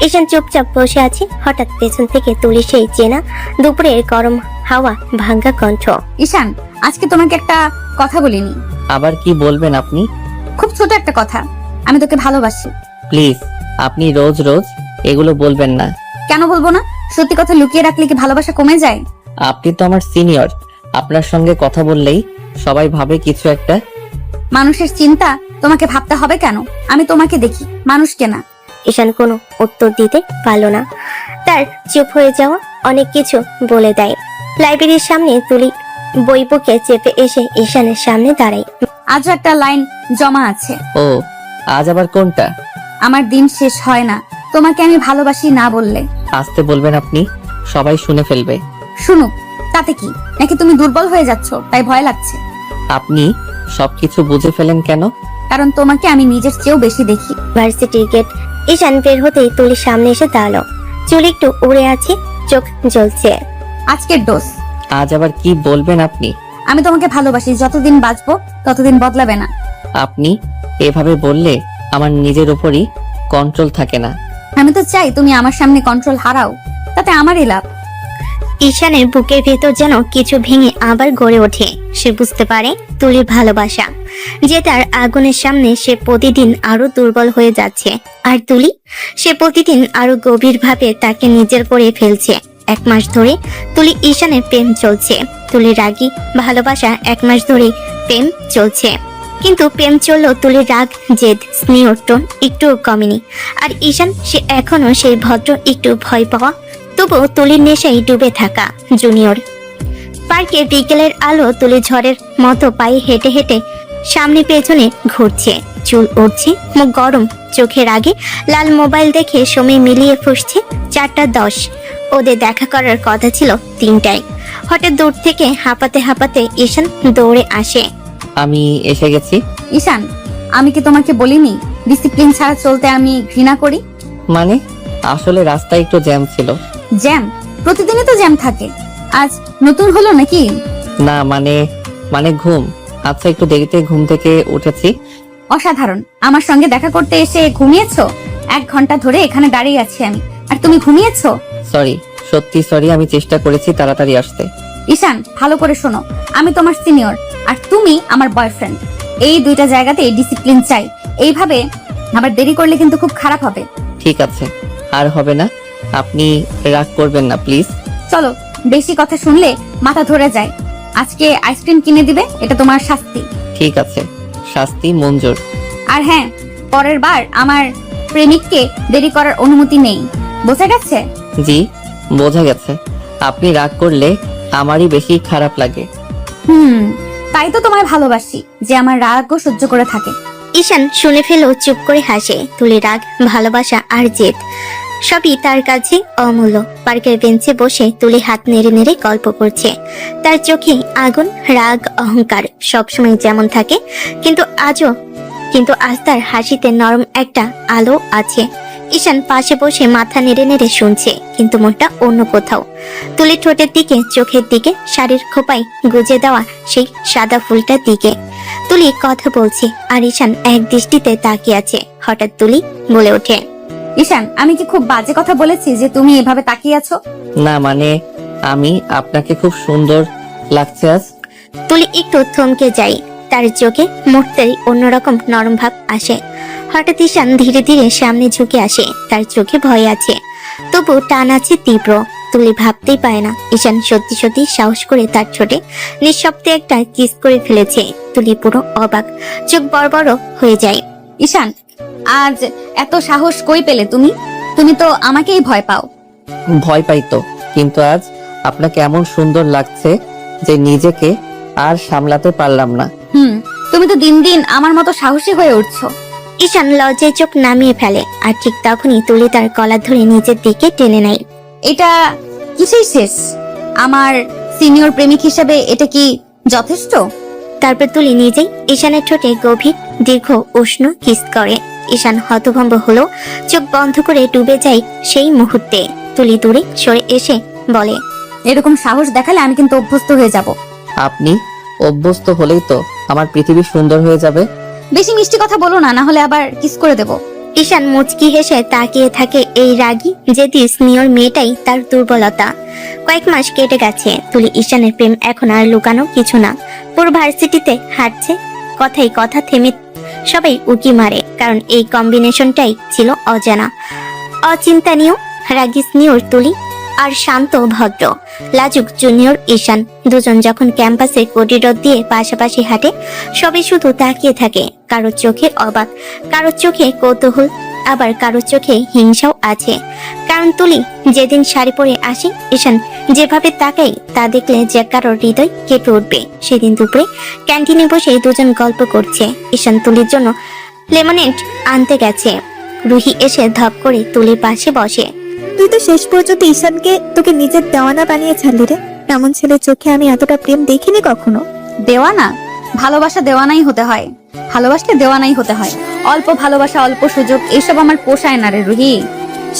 ঈশান চুপচাপ বসে আছে। হঠাৎ পেছন থেকে তুলি সেই চেনা দুপুরের গরম হাওয়া ভাঙ্গা কণ্ঠ। ঈশান, আজকে তোমাকে একটা কথা বলিনি। আবার কি বলবেন আপনি? খুব ছোট একটা কথা, আমি তোকে ভালোবাসি। প্লিজ, আপনি রোজ রোজ এগুলো বলবেন না। কেন বলবো না? সত্যি কথা লুকিয়ে রাখলে কি ভালোবাসা কমে যায়? আপনি তো আমার সিনিয়র, আপনার সঙ্গে কথা বললেই সবাই ভাবে কিছু একটা। মানুষের চিন্তা তোমাকে ভাবতে হবে কেন? আমি তোমাকে দেখি, মানুষকে না। ঈশান কোনো উত্তর দিতে পারল না। তার চুপ হয়ে যাওয়া অনেক কিছু বলে দেয়। লাইব্রেরির সামনে তুলি বই বুকে চেপে এসে ঈশানের সামনে দাঁড়ায়। আজও একটা লাইন জমা আছে। ও, আজ আবার কোনটা? আমার দিন শেষ হয় না তোমাকে আমি ভালোবাসি না বললে। আসতে বলবেন আপনি, সবাই শুনে ফেলবে। শুনুক, তাতে কি? নাকি তুমি দুর্বল হয়ে যাচ্ছ তাই ভয় লাগছে? আপনি সবকিছু বুঝে ফেলেন কেন? কারণ তোমাকে আমি নিজের চেয়েও বেশি দেখি। ভার্সিটির গেট ঈশান বের হতেই তুলির সামনে এসে দাঁড়ালো। চুল একটু উড়ে আছে, চোখ জ্বলছে। আজকের ডোজ। আজ আবার কি বলবেন আপনি? আমি তোমাকে ভালোবাসি, যতদিন বাঁচবো ততদিন বদলাবে না। আপনি এভাবে বললে আমার নিজের উপরই কন্ট্রোল থাকে না। আমি তো চাই তুমি আমার সামনে কন্ট্রোল হারাও, তাতে আমারই লাভ। ঈশানের বুকের ভেতর যেন কিছু ভেঙে আবার গড়ে ওঠে। সে বুঝতে পারে তুলির ভালোবাসা যে তার আগুনের সামনে সে প্রতিদিন আরো দুর্বল হয়ে যাচ্ছে, আর তুলি সে প্রতিদিন আরো গভীরভাবে তাকে নিজের করে ফেলছে। 1 মাস ধরে তুলি ঈশানের প্রেম চলছে। তুলির রাগী ভালোবাসা 1 মাস ধরে প্রেম চলছে, কিন্তু প্রেম চললেও তুলির রাগ, জেদ, স্নেহ টোন একটুও কমেনি। আর ঈশান সে এখনো সেই ভদ্র, একটু ভয় পাওয়া, তবু তুলির নেশায় ডুবে থাকা জুনিয়র। পার্কে বিকেলের আলো তুলি ঝড়ের মতো পায়ে হেঁটে হেঁটে সামনে পেছনে ঘুরছে। চুল উঠছে, মুখ গরম, চোখের আগে লাল মোবাইল দেখে সময় মিলিয়ে ফুসছে 4:10। ওদের দেখা করার কথা ছিল 3টায়। হঠাৎ দূর থেকে হাঁপাতে হাঁপাতে ঈশান দৌড়ে আসে। আমি এসে গেছি। ঈশান, আমি কি তোমাকে বলিনি ডিসিপ্লিন ছাড়া চলতে আমি ঘৃণা করি? মানে, আসলে রাস্তায় একটু জ্যাম ছিল। জ্যাম? প্রতিদিনই তো জ্যাম থাকে, আজ নতুন হলো নাকি? না মানে ঘুম। আচ্ছা, একটু দেরিতে ঘুম থেকে উঠেছি। অসাধারণ, আমার সঙ্গে দেখা করতে এসে ঘুমিয়েছো? 1 ঘন্টা ধরে এখানে দাঁড়িয়ে আছি আমি, আর তুমি ঘুমিয়েছো? সরি, সত্যি সরি, আমি চেষ্টা করেছি তাড়াতাড়ি আসতে। ঈশান, ভালো করে শোনো, আমি তোমার সিনিয়র আর তুমি আমার বয়ফ্রেন্ড। এই 2টা জায়গাতে ডিসিপ্লিন চাই। এইভাবে আবার দেরি করলে কিন্তু খুব খারাপ হবে। ঠিক আছে, আর হবে না। আপনি রাগ করবেন না প্লিজ। চলো, বেশি কথা শুনলে মাথা ধরে যায়। আজকে আইসক্রিম কিনে দিবে, এটা তোমার শাস্তি। ঠিক আছে, শাস্তি মঞ্জুর। আর হ্যাঁ, পরের বার আমার প্রেমিককে দেরি করার অনুমতি নেই, বোঝা গেছে? জি, বোঝা গেছে। আপনি রাগ করলে আমারই বেশি খারাপ লাগে। তাই তো তোমায় ভালোবাসি, যে আমার রাগও সহ্য করে থাকে। ঈশান শুনে ফেলেও চুপ করে হাসে। তুলি রাগ, ভালোবাসা আর জেদ সবই তার কাছে অমূল্য। পার্কের বেঞ্চে বসে তুলি হাত নেড়ে নেড়ে গল্প করছে। তার চোখে আগুন, রাগ, অহংকার সবসময় যেমন থাকে, কিন্তু আজ তার হাসিতে নরম একটা আলো আছে। ঈশান পাশে বসে মাথা নেড়ে নেড়ে শুনছে, কিন্তু মনটা অন্য কোথাও। তুলি ঠোঁটের দিকে, চোখের দিকে, শাড়ির খোপায় গুজে দেওয়া সেই সাদা ফুলটার দিকে। তুলি কথা বলছে আর ঈশান এক দৃষ্টিতে তাকিয়ে আছে। হঠাৎ তুলি বলে ওঠে, ঈশান, আমি কি খুব বাজে কথা বলেছি যে তুমি এভাবে তাকিয়ে আছো? না মানে আমি আপনাকে খুব সুন্দর লাগছে আজ। তুলি একটু থমকে যায়, তার চোখে মুহূর্তেই অন্যরকম নরম ভাব আসে। হঠাৎ ঈশান ধীরে ধীরে সামনে ঝুঁকে আসে, তার চোখে ভয় আছে, তবু টান আছে তীব্র। তুলি ভাবতেই পায় না ঈশান সত্যি সত্যি সাহস করে তার ঠোঁটে নিঃশব্দে একটা কিস করে ফেলেছে। তুলি পুরো অবাক, চোখ বড় বড় হয়ে যায়। ঈশান, আজ এত সাহস কই পেলে তুমি? তুমি তো আমাকেই ভয় পাও। ভয় পাই তো, কিন্তু আজ আপনাকে এমন সুন্দর লাগছে যে নিজেকে আর সামলাতে পারলাম না। তুমি তো দিন দিন আমার মতো সাহসী হয়ে উঠছো। ঈশান লজ্জায় চোখ নামিয়ে ফেলে, আর ঠিক তখনই তুলি তার কলার ধরে নিজের দিকে টেনে নেয়। এটা কিসের শেষ? আমার সিনিয়র প্রেমিক হিসেবে এটা কি যথেষ্ট? তারপর তুলি নিজেই ঈশানের ঠোঁটে গভীর দীর্ঘ উষ্ণ কিস করে। ঈশান হতভম্ব হলো, চোখ বন্ধ করে ডুবে যায় সেই মুহূর্তে। তুলি দূরে সরে এসে বলে, এরকম সাহস দেখালে আমি কিন্তু অভ্যস্ত হয়ে যাব। আপনি অভ্যস্ত হলেই তো আমার পৃথিবী সুন্দর হয়ে যাবে। বেশি মিষ্টি কথা বলো না, না হলে আবার কিস করে দেব। ঈশান মুচকি হেসে তাকিয়ে থাকে। এই রাগী জেদি সিনিয়র মেয়েটাই তার দুর্বলতা। কয়েক মাস কেটে গেছে। তুলি ঈশানের প্রেম এখন আর লুকানো কিছু না। পুরো ভার্সিটিতে হাঁটছে, কথাই কথা থেমে সবাই উকি মারে, কারণ এই কম্বিনেশনটাই ছিল অজানা, অচিন্তনীয়। রাগী সিনিয়র তুলি আর শান্ত ভদ্র লাজুক জুনিয়র ঈশান, দুজন যখন ক্যাম্পাসে করিডোর দিয়ে পাশাপাশি হাঁটে, সবাই শুধু তাকিয়ে থাকে। কারো চোখে অবাক, কারো চোখে কৌতূহল, আবার কারো চোখে হিংসাও আছে। কারণ তুলি যেদিন শাড়ি পরে আসে, ঈশান যেভাবে তাকাই তা দেখলে যে কারোর হৃদয় কেঁপে উঠবে। সেদিন দুপুরে ক্যান্টিনে বসে দুজন গল্প করছে। ঈশান তুলির জন্য লেমনেড আনতে গেছে। রুহি এসে ধপ করে তুলির পাশে বসে। তুই তো শেষ পর্যন্ত ঈশানকে তোকে নিজের দেওয়ানা বানিয়ে ছাড়লি রে। এমন ছেলের চোখে আমি এতটা প্রেম দেখিনি কখনো। দেওয়ানা? ভালোবাসা দেওয়ানাই হতে হয়, ভালোবাসলে দেওয়ানাই হতে হয়। অল্প ভালোবাসা, অল্প সুযোগ, এসব আমার পোষায় না রে রুহি।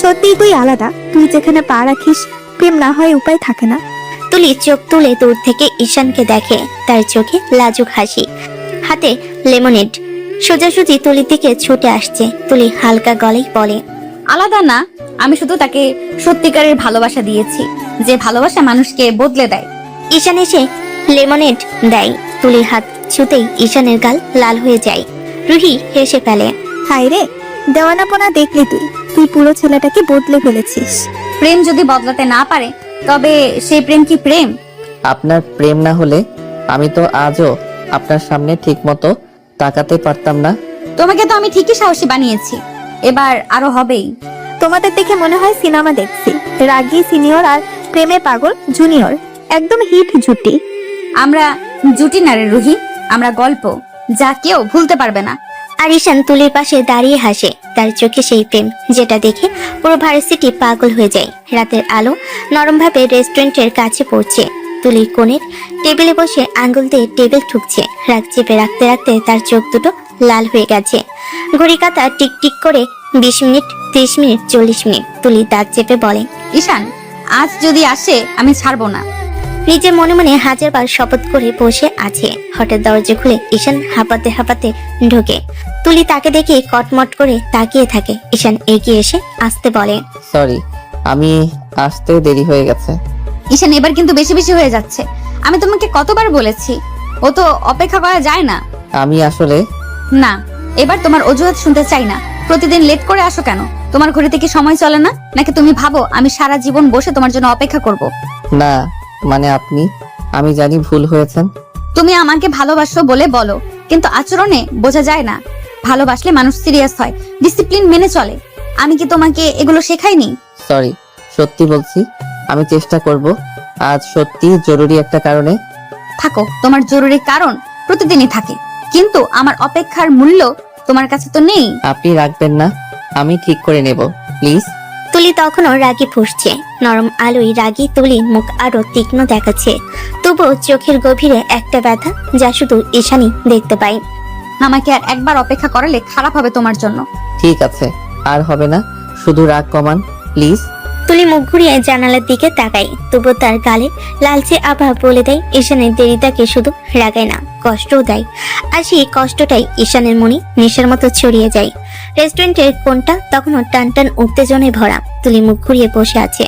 সত্যি তুই আলাদা। তুই যেখানে পা রাখিস প্রেম না হয় উপায় থাকে না। তুলি চোখ তুলে দূর থেকে ঈশানকে দেখে, তার চোখে লাজুক হাসি, হাতে লেমনেড সোজাসুজি তুলির দিকে ছুটে আসছে। তুলি হালকা গলায় বলে, আলাদা না, আমি শুধু তাকে সত্যিকারের ভালোবাসা দিয়েছি, যে ভালোবাসা মানুষকে বদলে দেয়। ঈশান এসে লেমনেড দেয়। তুলির হাত ছুতেই ঈশানের গাল লাল হয়ে যায়। রুহি হেসে ফেলে, হায় রে, দেওয়ানাপনা দেখলি তুই। তুই পুরো ছেলেটাকে বদলে ফেলেছিস। প্রেম যদি বদলাতে না পারে, তবে সেই প্রেম কি প্রেম? আপনার প্রেম না হলে আমি তো আজও আপনার সামনে ঠিক মতো তাকাতে পারতাম না। তোমাকে তো আমি ঠিকই সাহসী বানিয়েছি, এবার আরো হবেই। তোমাদের দেখে মনে হয় সিনেমা দেখছি। রাগী সিনিয়র আর প্রেমে পাগল জুনিয়র, একদম হিট জুটি। আমরা জুটি না রে রুহি, আমরা গল্প, যা কেউ ভুলতে পারবে না। আর ঈশান তুলির পাশে দাঁড়িয়ে হাসে, তার চোখে সেই প্রেম যেটা দেখে পুরো ভার্সিটি পাগল হয়ে যায়। রাতের আলো নরমভাবে রেস্টুরেন্টের কাছে পড়ছে। তুলির কোণের টেবিলে বসে আঙ্গুল দিয়ে টেবিল ঠুকছে। রাগ চেপে রাখতে রাখতে তার চোখ দুটো লাল হয়ে গেছে। ঘড়ি কাঁটা টিক টিক করে 20 মিনিট, 30 মিনিট, 40 মিনিট। তুলি দাঁত চেপে বলে, ঈশান আজ যদি আসে আমি ছাড়বো না। নিজে মনে মনে হাজারবার শপথ করে বসে আছে। হঠাৎ দরজা খুলে ঈশান হাঁপাতে হাঁপাতে ঢোকে। তুলি তাকে দেখে কটমট করে তাকিয়ে থাকে। ঈশান এগিয়ে এসে আসতে বলে, সরি, আমি আসতে দেরি হয়ে গেছে। ঈশান এবার কিন্তু বেশি বেশি হয়ে যাচ্ছে। আমি তোমাকে কতবার বলেছি, ও তো অপেক্ষা করা যায় না। আমি আসলে না, এবার তোমার অজুহাত শুনতে চাই না। প্রতিদিন লেট করে আসো কেন? তোমার ঘড়িতে কি সময় চলে না? নাকি তুমি ভাবো আমি সারা জীবন বসে তোমার জন্য অপেক্ষা করব? না, মানে আমি জানি ভুল হয়েছেন। তুমি আমাকে ভালোবাসো বলে বলো, কিন্তু আচরণে বোঝা যায় না। ভালোবাসলে মানুষ সিরিয়াস হয়, ডিসিপ্লিন মেনে চলে। আমি কি তোমাকে এগুলো শেখাইনি? সরি, সত্যি বলছি, আমি চেষ্টা করব। আজ সত্যি জরুরি একটা কারণে। থাকো, তোমার জরুরি কারণ প্রতিদিনই থাকে, কিন্তু আমার অপেক্ষার মূল্য তোমার কাছে তো নেই। আপনি রাখবেন না, আমি ঠিক করে নেব, প্লিজ। তুলি তখনও রাগি ফুঁসছে। নরম আলোয় রাগি তুলি মুখ আরো তীক্ষ্ণ দেখাচ্ছে, তবুও চোখের গভীরে একটা ব্যথা যা শুধু ঈশানই দেখতে পাই। আমাকে আর একবার অপেক্ষা করালে খারাপ হবে তোমার জন্য। ঠিক আছে, আর হবে না, শুধু রাগ কমান প্লিজ। তুলি মুখ ঘুরিয়ে জানালার দিকে তাকাই, তবু তার গালে লালচে আভা বলে দেয় ঈশানের দেরি তাকে শুধু রাগায় না, কষ্টও দেয়। আর সেই কষ্টটাই ঈশানের মনে নেশার মতো ছড়িয়ে যায়। রেস্টুরেন্টের কোণটা তখনও টান টান উত্তেজনায় ভরা। তুলি মুখ ঘুরিয়ে বসে আছে,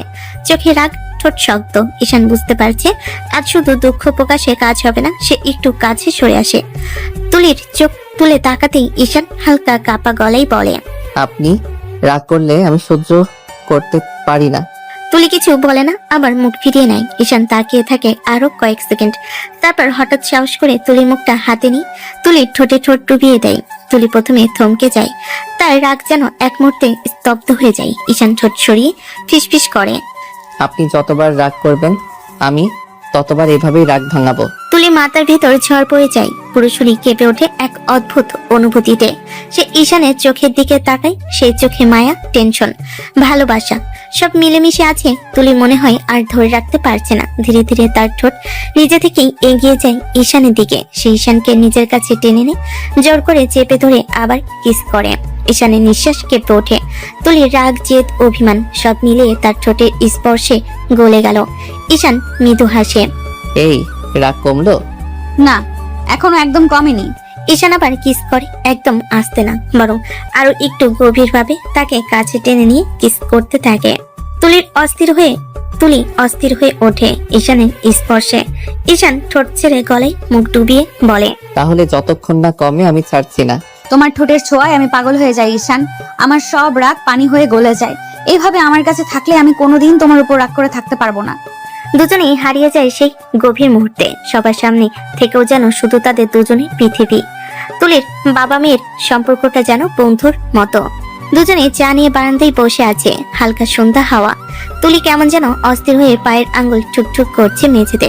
চোখে রাগ ঠোঁট শক্ত। ঈশান বুঝতে পারছে আজ শুধু দুঃখ প্রকাশে কাজ হবে না। সে একটু কাছে সরে আসে। তুলির চোখ তুলে তাকাতেই ঈশান হালকা কাপা গলায় বলে, আপনি রাগ করলে আমি সহ্য করতে পারি না। তুলি কিছু বলে না, আবার মুখ ফিরিয়ে নেয়। ঈশান তাকিয়ে থাকে আরো কয়েক সেকেন্ড, তারপর হঠাৎ সাহস করে তুলির মুখটা হাতে নিয়ে তুলির ঠোঁটে ঠোঁট ডুবিয়ে দেয়। তুলি প্রথমে থমকে যায়, তার রাগ যেন এক মুহূর্তে স্তব্ধ হয়ে যায়। ঈশান ঠোঁট সরিয়ে ফিসফিস করে, আপনি যতবার রাগ করবেন আমি ততবার এভাবেই রাগ ভাঙাবো। তুলি মাথার ভেতর ঝড় পড়ে যায়, পুরো শরীর কেঁপে ওঠে এক অদ্ভুত অনুভূতিতে। সে ঈশানের চোখের দিকে তাকায়, সেই চোখে মায়া, টেনশন, ভালোবাসা সব মিলেমিশে আছে। তুলি মনে হয় আর ধরে রাখতে পারছে না। ধীরে ধীরে তার ঠোঁট নিজে থেকেই এগিয়ে যায় ঈশানের দিকে। সে ঈশানকে নিজের কাছে টেনে নিয়ে জোর করে চেপে ধরে আবার কিস করে। ঈশানের নিঃশ্বাস কেঁপে ওঠে। তুলির রাগ, জেদ, অভিমান সব মিলিয়ে তার ঠোঁটের স্পর্শে গলে গেল। ঈশান মৃদু হাসে। এই রাগ কমলো? না, এখনো একদম কমেনি। ঈশান আবার কিস করে, একদম আস্তে না, বরং আরো একটু গভীর ভাবে তাকে কাছে টেনে নিয়ে কিস করতে থাকে। তুলি অস্থির হয়ে ওঠে ঈশানের স্পর্শে। ঈশান ঠোঁট ছেড়ে গলায় মুখ ডুবিয়ে বলে, তাহলে যতক্ষণ না কমে আমি ছাড়ছি না। তোমার ঠোঁটের ছোঁয়ায় আমি পাগল হয়ে যাই ঈশান। আমার সব রাগ পানি হয়ে গলে যায়। এইভাবে আমার কাছে থাকলে আমি কোনোদিন তোমার উপর রাগ করে থাকতে পারবো না। দুজনেই হারিয়ে যায় সেই গভীর মুহূর্তে। সবার সামনে থেকেও যেন শুধু তাদের দুজনের পৃথিবী। তুলির বাবা মেয়ের সম্পর্কটা যেন বন্ধুর মতো। দুজনে চা নিয়ে বারান্দায় বসে আছে, হালকা সন্ধ্যা হাওয়া। তুলি কেমন যেন অস্থির হয়ে পায়ের আঙ্গুল ঠুকঠুক করছে মেঝেতে।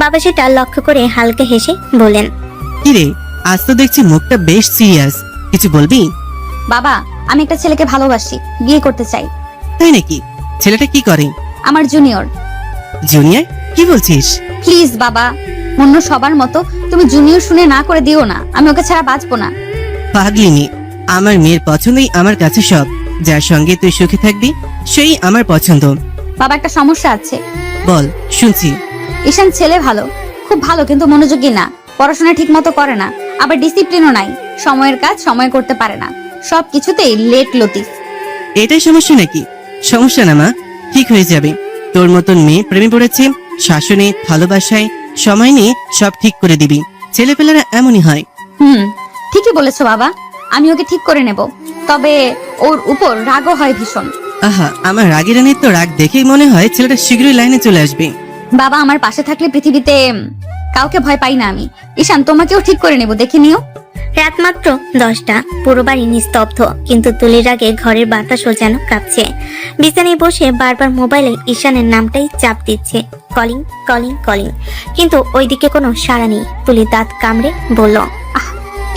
বাবা সেটা লক্ষ্য করে হালকা হেসে বলেন, কিরে, আজ তো দেখছি মুখটা বেশ সিরিয়াস, কিছু বলবি? বাবা, আমি একটা ছেলেকে ভালোবাসি, বিয়ে করতে চাই। তাই নাকি? ছেলেটা কি করে? আমার জুনিয়র। জুনিয়র? কি বলছিস? প্লিজ বাবা, অন্য সবার মতো তুমি জুনিয়র শুনে না করে দিও না। আমি ওকে ছাড়া বাঁচবো না। পাগলিনি, আমার মেয়ের পছন্দই আমার কাছে সব। যার সঙ্গে তুই সুখে থাকবি সেই আমার পছন্দ। বাবা, একটা সমস্যা আছে। বল, শুনছি। ঈশান ছেলে ভালো, খুব ভালো, কিন্তু মনোযোগী না। পড়াশোনা ঠিক মতো করে না, আবার ডিসিপ্লিনও নাই। সময়ের কাজ সময় করতে পারে না, সব কিছুতেই লেট লতিফ। এটাই সমস্যা নাকি? সমস্যা না মা, ঠিক হয়ে যাবে। তোর মতন মেয়ে প্রেমে পড়েছে, শাসনে, ভালোবাসায়, সময় নিয়ে সব ঠিক করে দিবি। ছেলেপেলেরা এমনই হয়। ঠিকই বলেছো বাবা, আমি ওকে ঠিক করে নেব। তবে ওর উপর রাগও হয় ভীষণ। আহা, আমার রাগের রানীর তো রাগ দেখেই মনে হয় ছেলেটা শীঘ্রই লাইনে চলে আসবে। বাবা, আমার পাশে থাকলে পৃথিবীতে কাউকে ভয় পাই না আমি। ঈশান, তোমাকেও ঠিক করে নেব, দেখে নিও। রাত মাত্র 10টা, পুরো বাড়ি নিস্তব্ধ, কিন্তু তুলির আগে ঘরের বাতাসও যেন কাঁপছে। বিছানায় বসে বারবার মোবাইলে ঈশানের নামটাই চাপ দিচ্ছে, কলিং কলিং কলিং, কিন্তু ওইদিকে কোনো সাড়া নেই। তুলি দাঁত কামড়ে বলল,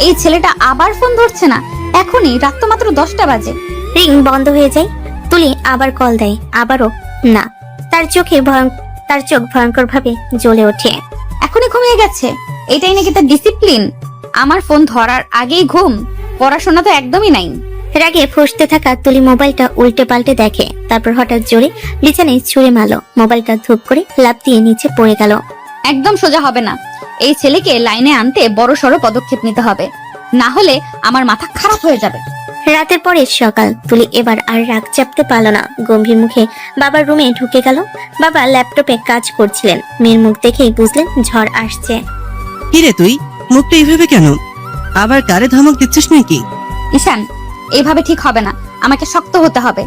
এই ছেলেটা আবার ফোন ধরছে না। এখনই, রাত তো মাত্র 10টা বাজে। রিং বন্ধ হয়ে যায়। তুলি আবার কল দেয়, আবারও না। তার চোখ ভয়ঙ্কর ভাবে জ্বলে ওঠে। এখনই ঘুমিয়ে গেছে? এটাই নাকি তার ডিসিপ্লিন? আমার ফোন ধরার আগেই ঘুম? পড়াশোনা তো একদমই নাই। রাগে ফুঁসতে থাকা তুলি মোবাইলটা উল্টে পাল্টে দেখে, তারপর হঠাৎ জোরে বিছানায় ছুঁড়ে মারল। মোবাইলটা ধূপ করে লাফ দিয়ে নিচে পড়ে গেল। একদম সোজা হবে না। এই ছেলেকে লাইনে আনতে বড় সড়ো পদক্ষেপ নিতে হবে, না হলে আমার মাথা খারাপ হয়ে যাবে। রাতের পরে সকাল। তুলি এবার আর রাগ চাপতে পারল না, গম্ভীর মুখে বাবার রুমে ঢুকে গেল। বাবা ল্যাপটপে কাজ করছিলেন। মেয়ের মুখ দেখেই বুঝলেন ঝড় আসছে। কিরে তুই, মুখটা এইভাবে কেন? আবার কারে ধমক দিচ্ছিস নাকি? ঈশান, এইভাবে ঠিক হবে না। আমাকে শক্ত হতে হবে।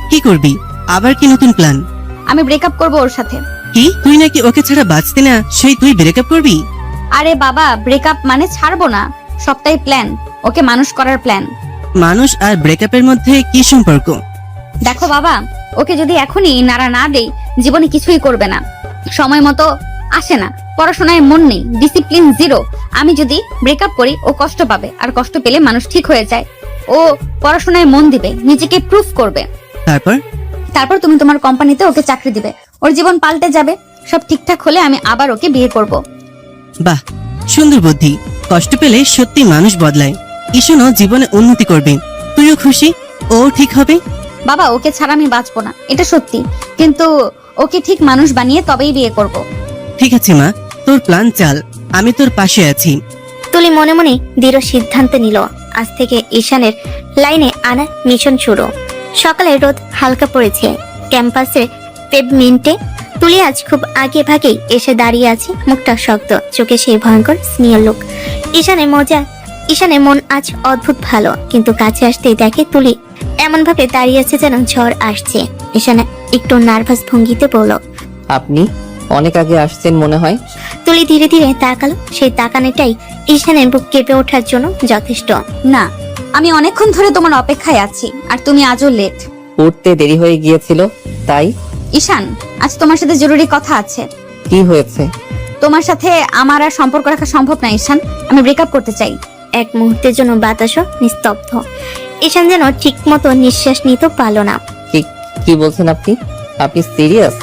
কি করবি? আবার কি নতুন প্ল্যান? আমি ব্রেকআপ করব ওর সাথে। কি, তুই নাকি ওকে ছাড়া বাঁচতে না, সেই তুই ব্রেকআপ করবি? আরে বাবা, ব্রেকআপ মানে ছাড়বো না, সবটাই প্ল্যান। ওকে মানুষ করার প্ল্যান। মানুষ আর ব্রেকআপের মধ্যে কি সম্পর্ক? দেখো বাবা, ওকে যদি এখনই নাড়া না দেই, জীবনে কিছুই করবে না। সময় মতো আসে না, পড়াশোনায় মন নেই, ডিসিপ্লিন জিরো। আমি যদি ব্রেকআপ করি, ও কষ্ট পাবে, আর কষ্ট পেলে মানুষ ঠিক হয়ে যায়। ও পড়াশোনায় মন দিবে, নিজেকে প্রুফ করবে। তারপর তুমি তোমার কোম্পানিতে ওকে চাকরি দিবে, ওর জীবন পাল্টে যাবে। সব ঠিকঠাক হলে আমি আবার ওকে বিয়ে করব। বাহ, সুন্দর বুদ্ধি। কষ্ট পেলে সত্যি মানুষ বদলায়। ঈশানও জীবনে উন্নতি করবে, তুইও খুশি, ও ঠিক হবে। বাবা, ওকে ছাড়া আমি বাঁচবো না, এটা সত্যি। কিন্তু ওকে ঠিক মানুষ বানিয়ে তবেই বিয়ে করব। ঠিক আছে মা, তোর প্ল্যান চাল, আমি তোর পাশে আছি। তুলি মনে মনে দৃঢ় সিদ্ধান্ত নিল, আজ থেকে ঈশানের লাইনে আনার মিশন শুরু। সকালে রোদ হালকা পড়েছে, ক্যাম্পাসে পেভমেন্টে তুলি আজ খুব আগে ভাগেই এসে দাঁড়িয়ে আছে, মুখটা শক্ত, চোখে সেই ভয়ঙ্কর স্নেহ লোক। ঈশানের মন আজ অদ্ভুত ভালো, কিন্তু কাছে আসতেই দেখে তুলি এমন ভাবে দাঁড়িয়ে আছে যেন ঝড় আসছে। ঈশান একটু নার্ভাস ভঙ্গিতে বলল, আপনি অনেক আগে আসছেন মনে হয়। তুলি ধীরে ধীরে তাকালো, সেই তাকানোটাই ঈশানের বুক কেঁপে ওঠার জন্য যথেষ্ট। না, আমি অনেকক্ষণ ধরে তোমার অপেক্ষায় আছি, আর তুমি আজও লেট। উঠতে দেরি হয়ে গিয়েছিল তাই। ঈশান, আজ তোমার সাথে জরুরি কথা আছে। কি হয়েছে? তোমার সাথে আমার আর সম্পর্ক রাখা সম্ভব না ঈশান, আমি ব্রেকআপ করতে চাই। এক মুহূর্তের জন্য বাতাসও নিস্তব্ধ। ঈশান যেন ঠিক মতো নিঃশ্বাস নিতে পারল না। কি বলছেন আপনি? আপনি সিরিয়াস?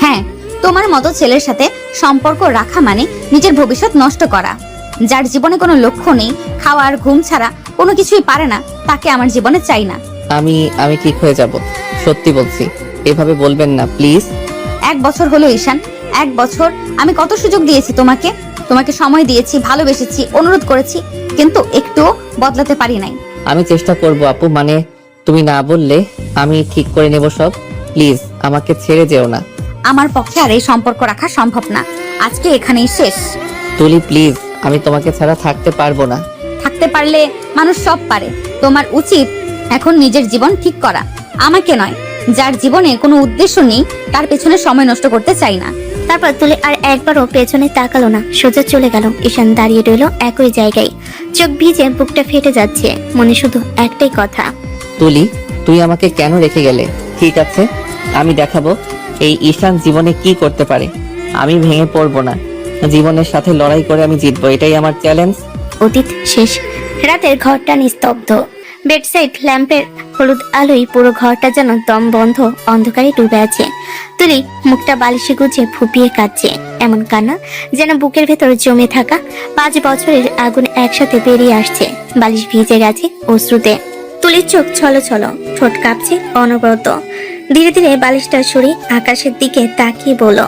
হ্যাঁ, তোমার মতো ছেলের সাথে সম্পর্ক রাখা মানে নিজের ভবিষ্যৎ নষ্ট করা। যার জীবনে কোনো লক্ষ্য নেই, খাওয়া আর ঘুম ছাড়া কোনো কিছুই পারে না, তাকে আমার জীবনে চাই না। আমি ঠিক হয়ে যাব, সত্যি বলছি। এভাবে বলবেন না প্লিজ। 1 বছর হলো ঈশান, 1 বছর আমি কত সুযোগ দিয়েছি তোমাকে সময় দিয়েছি, ভালোবেসেছি, অনুরোধ করেছি, কিন্তু একটুও বদলাতে পারি নাই। আমি চেষ্টা করব আপু, মানে তুমি না বললে আমি ঠিক করে নেব সব। প্লিজ আমাকে ছেড়ে যেও না। আমার পক্ষে আর এই সম্পর্ক রাখা সম্ভব না, আজকে এখানেই শেষ। তুলি প্লিজ, আমি তোমাকে ছাড়া থাকতে পারবো না। থাকতে পারলে মানুষ সব পারে, তোমার উচিত এখন নিজের জীবন ঠিক করা, আমাকে নয়। যার জীবনে কোনো উদ্দেশ্য নেই তার পেছনে সময় নষ্ট করতে চাই না। তারপর তুলি আর একবারও পেছনে তাকালো না, সোজা চলে গেল। ঈশান দাঁড়িয়ে রইল একই জায়গায়, চোখ ভিজে, বুকটা ফেটে যাচ্ছে, মনে শুধু একটাই কথা, তুলি তুই আমাকে কেন রেখে গেলে? ঠিক আছে, আমি দেখাবো এই ঈশান জীবনে কি করতে পারে। আমি ভেঙে পড়বো না, জীবনের সাথে লড়াই করে আমি জিতবো, এটাই আমার চ্যালেঞ্জ। অতীত শেষ। রাতের ঘরটা নিস্তব্ধ, বেডসাইড ল্যাম্পের হলুদ আলোয় পুরো ঘরটা যেন দম বন্ধ অন্ধকারে ডুবে আছে। তুলি মুখটা বালিশে গুজে ফুপিয়ে কাঁদছে, এমন কান্না যেন বুকের ভেতর জমে থাকা 5 বছরের আগুন একসাথে বেরিয়ে আসছে। বালিশ ভিজে গেছে অশ্রুতে। তুলির চোখ ছলো ছলো, ঠোঁট কাঁপছে অনবরত। ধীরে ধীরে বালিশটা সরিয়ে আকাশের দিকে তাকিয়ে বলল,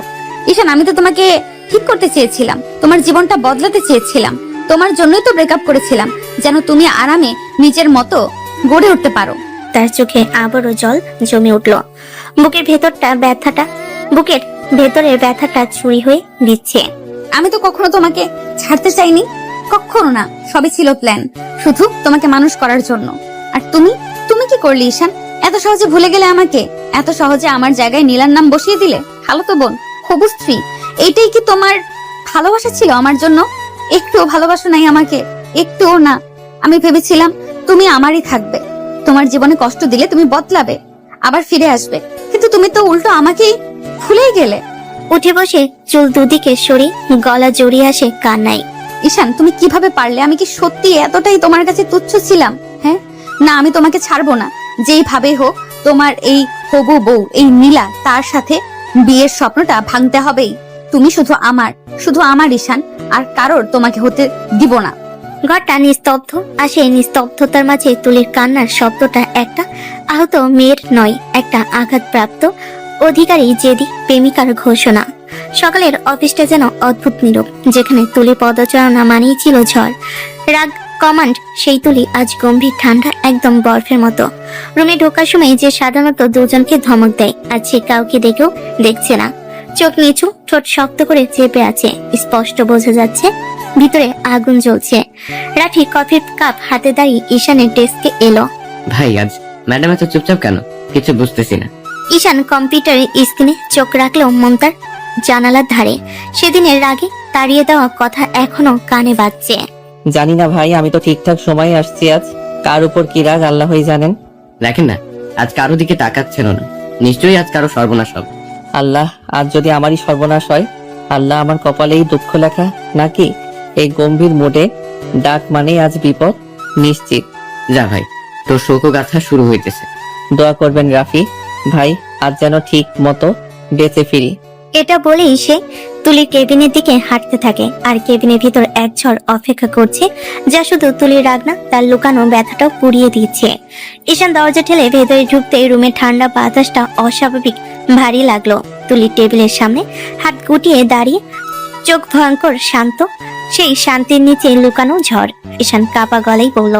ঈশান, আমি তো তোমাকে ঠিক করতে চেয়েছিলাম, তোমার জীবনটা বদলাতে চেয়েছিলাম, তোমার জন্যই তো ব্রেকআপ করেছিলাম, যেন তুমি আরামে নিজের মতো গড়ে উঠতে পারো। তার চোখে আবারও জল জমে উঠল। বুকের ভেতরের ব্যথাটা চুরি হয়ে দিচ্ছে। আমি তো কখনো তোমাকে ছাড়তে চাইনি, কখনো না। সবই ছিল প্ল্যান, শুধু তোমাকে মানুষ করার জন্য। আর তুমি কি করলে ঈশান? এত সহজে ভুলে গেলে আমাকে, এত সহজে আমার জায়গায় নীলার নাম বসিয়ে দিলে। খালাতো বোন, হবু স্ত্রী, এইটাই কি তোমার ভালোবাসা ছিল আমার জন্য? একটুও ভালোবাসো নাই আমাকে, একটুও না। আমি ভেবেছিলাম তুমি আমারই থাকবে, তোমার জীবনে কষ্ট দিলে তুমি বদলাবে, আবার ফিরে আসবে, কিন্তু তুমি তো উল্টো আমাকেই ভুলেই গেলে। উঠে বসে চুল দুদিকে সরিয়ে গলা জড়িয়ে আসে কান্নায়। ঈশান, তুমি কিভাবে পারলে? আমি কি সত্যি এতটাই তোমার কাছে তুচ্ছ ছিলাম? হ্যাঁ, না, আমি তোমাকে ছাড়বো না, যেইভাবে হোক। তোমার এই হবু বউ, এই নীলা, তার সাথে বিয়ের স্বপ্নটা ভাঙতে হবেই। তুমি শুধু আমার ঈশান, আর কারোর তোমাকে হতে দিব না। ঘরটা নিস্তব্ধ, আর সেই নিস্তব্ধতার মাঝে তুলির কান্নার শব্দটা একটা আহত মেয়ের নয়, একটা আঘাতপ্রাপ্ত অধিকারী জেদি প্রেমিকার ঘোষণা। সকালের অফিসটা যেন অদ্ভুত নীরব, যেখানে তুলি পদচারণা মানেই ছিল ঝড়, রাগ, কমান্ড। সেই তুলি আজ গম্ভীর, ঠান্ডা, একদম বরফের মতো। রুমে ঢোকার সময় যে সাধারণত দুজনকে ধমক দেয়, আজ সে কাউকে দেখেও দেখছে না। চোখ নিচু, ঠোঁট শক্ত করে চেপে আছে, স্পষ্ট বোঝা যাচ্ছে ভিতরে আগুন জ্বলছে। রাঠি কফির কাপ হাতে দাঁড়িয়ে ঈশানের ডেস্কে এলো। ভাই, আজ ম্যাডাম এত চুপচাপ কেন? কিছু বুঝতেছি না। ঈশান কম্পিউটারের স্ক্রিনে চোখ রাখলেও মন তার জানালার ধারে। সেদিনের রাগে তাড়িয়ে দেওয়া কথা এখনো কানে বাজছে। জানি না ভাই, আমি তো ঠিকঠাক সময়ে আসছি। আজ কার উপর কি রাগ আল্লাহই জানেন। দেখেন না, আজ কারো দিকে তাকাচ্ছেন না, নিশ্চয়ই আজ কারো সর্বনাশ হবে। আল্লাহ, আজ যদি আমারই সর্বনাশ হয়, আল্লাহ আমার কপালেই দুঃখ লেখা নাকি? এই গম্ভীর মোডে ডাক মানে আজ বিপদ নিশ্চিত। যা ভাই, তোর শোকগাথা শুরু হইতেছে। দোয়া করবেন রাফি ভাই, আজ যেন ঠিক মতো বেঁচে ফিরি। এটা বলেই সে তুলির কেবিনের দিকে হাঁটতে থাকে, আর কেবিনের ভিতর এক ঝড় অপেক্ষা করছে, যা শুধু তুলির রাগ না, তার লুকানো ব্যথাটাও পুড়িয়ে দিচ্ছে। ঈশান দরজা ঠেলে ভেতরে ঢুকতে রুমের ঠান্ডা বাতাসটা অস্বাভাবিক ভারী লাগলো। তুলির টেবিলের সামনে হাত গুটিয়ে দাঁড়িয়ে, চোখ ভয়ঙ্কর শান্ত, সেই শান্তির নিচে লুকানো ঝড়। ঈশান কাপা গলায় বলল,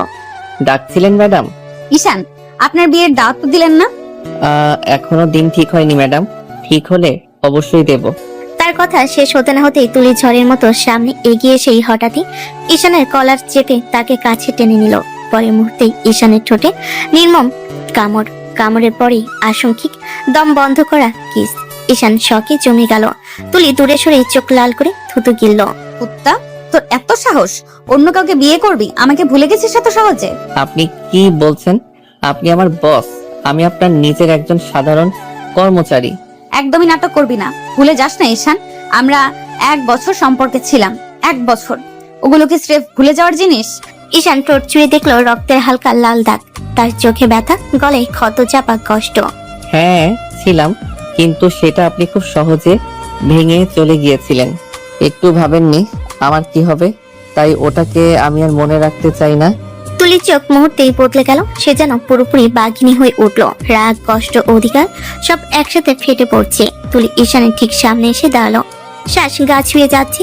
ডাকছিলেন ম্যাডাম? ঈশান, আপনার বিয়ের দাওয়াত তো দিলেন না? এখনো দিন ঠিক হয়নি ম্যাডাম, ঠিক হলে অবশ্যই দেব। তার কথা শেষ হতে না হতেই তুলি ঝড়ের মতো সামনে এগিয়ে এসেই হঠাৎই ঈশানের কলার চেপে তাকে কাছে টেনে নিল। পরের মুহূর্তেই ঈশানের ঠোঁটে নির্মম কামড়ের পরেই আশঙ্কিক দম বন্ধ করা কিস। ঈশান শকে জমে গেল। তুলি দূরে সরে চোখ লাল করে থুতু গিলল। কুত্তা, তোর এত সাহস! অন্য কাউকে বিয়ে করবি, আমাকে ভুলে গেছিস এত সহজে? আপনি কি বলছেন? আপনি আমার বস, আমি আপনার নিজের একজন সাধারণ কর্মচারী। একদমই নাটক করবি না। ভুলে যাস না ঈশান, আমরা 1 বছর সম্পর্কে ছিলাম। 1 বছর, ওগুলো কি স্রেফ ভুলে যাওয়ার জিনিস? ঈশান ঠোঁট চুয়ে দেখলো রক্তের হালকা লাল দাগ। তার চোখে ব্যথা, গলায় ক্ষত চাপা কষ্ট। হ্যাঁ ছিলাম, কিন্তু সেটা আপনি খুব সহজে ভেঙে চলে গিয়েছিলেন। একটু ভাবেননি আমার কি হবে, তাই ওটাকে আমি আর মনে রাখতে চাই না। তুলির চোখ মুহূর্তেই বদলে গেল। সে যেন পুরোপুরি বাঘিনী হয়ে উঠলো। রাগ, কষ্ট, অধিকার সব একসাথে ফেটে পড়ছে। তুলি ঈশানের ঠিক সামনে এসে দাঁড়ালো। শ্বাস গা ছুঁয়ে যাচ্ছে।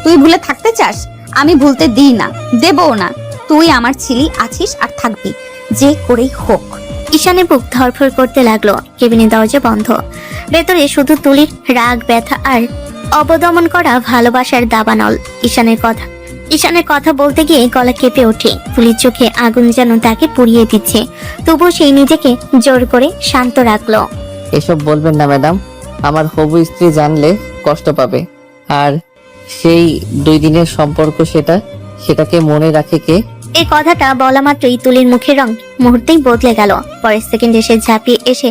তুই ভুলে থাকতে চাস? আমি ভুলতে দিই না, দেবও না। তুই আমার ছিলি, আছিস আর থাকবি, যে করেই হোক। ঈশানের বুক ধরফর করতে লাগলো। কেবিনের দরজা বন্ধ। ভেতরে শুধু তুলির রাগ, ব্যথা আর অবদমন করা ভালোবাসার দাবানল। ঈশানের কথা বলতে গিয়ে গলা কেঁপে ওঠে। তুলির চোখে আগুন যেন তাকে পুড়িয়ে দিচ্ছে। তবুও সেই নিজেকে জোর করে শান্ত রাখলো। এসব বলবেন না ম্যাডাম, আমার হবু স্ত্রী জানলে কষ্ট পাবে। আর সেই 2 দিনের সম্পর্ক, সেটাকে মনে রাখে কে? এই কথাটা বলা মাত্রই তুলির মুখের রং মুহূর্তেই বদলে গেল। পরের সেকেন্ডে সে ঝাঁপিয়ে এসে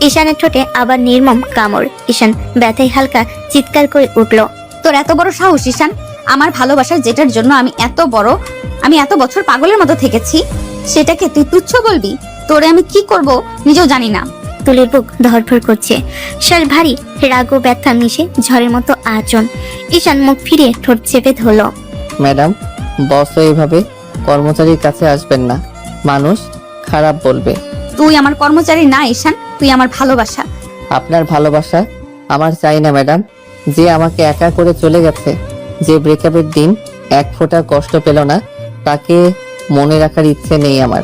ঈশানের ঠোঁটে আবার নির্মম কামড়। ঈশান ব্যথায় হালকা চিৎকার করে উঠল। তোর এত বড় সাহস ঈশান! আমার ভালোবাসার, যেটার জন্য আমি এত বছর পাগলের মতো থেকেছি, সেটাকে তুই তুচ্ছ বলবি? তোরে আমি কি করব নিজেও জানি না। তুলির বুক ধরফর করছে। শ্বাস ভারী, রাগ ও ব্যথা মিশে ঝড়ের মতো আচরণ। ঈশান মুখ ফিরিয়ে ঠোঁট চেপে ধরল। ম্যাডাম, বসও এইভাবে কর্মচারীর কাছে আসবেন না, মানুষ খারাপ বলবে। তুই আমার কর্মচারী না ঈশান, তুই আমার ভালোবাসা। আপনার ভালোবাসা আমার চাই না ম্যাডাম। যে আমাকে একা করে চলে গেছে, যে ব্রেকআপের দিন 1 ফোঁটা কষ্ট পেল না, তাকে মনে রাখার ইচ্ছে নেই আমার।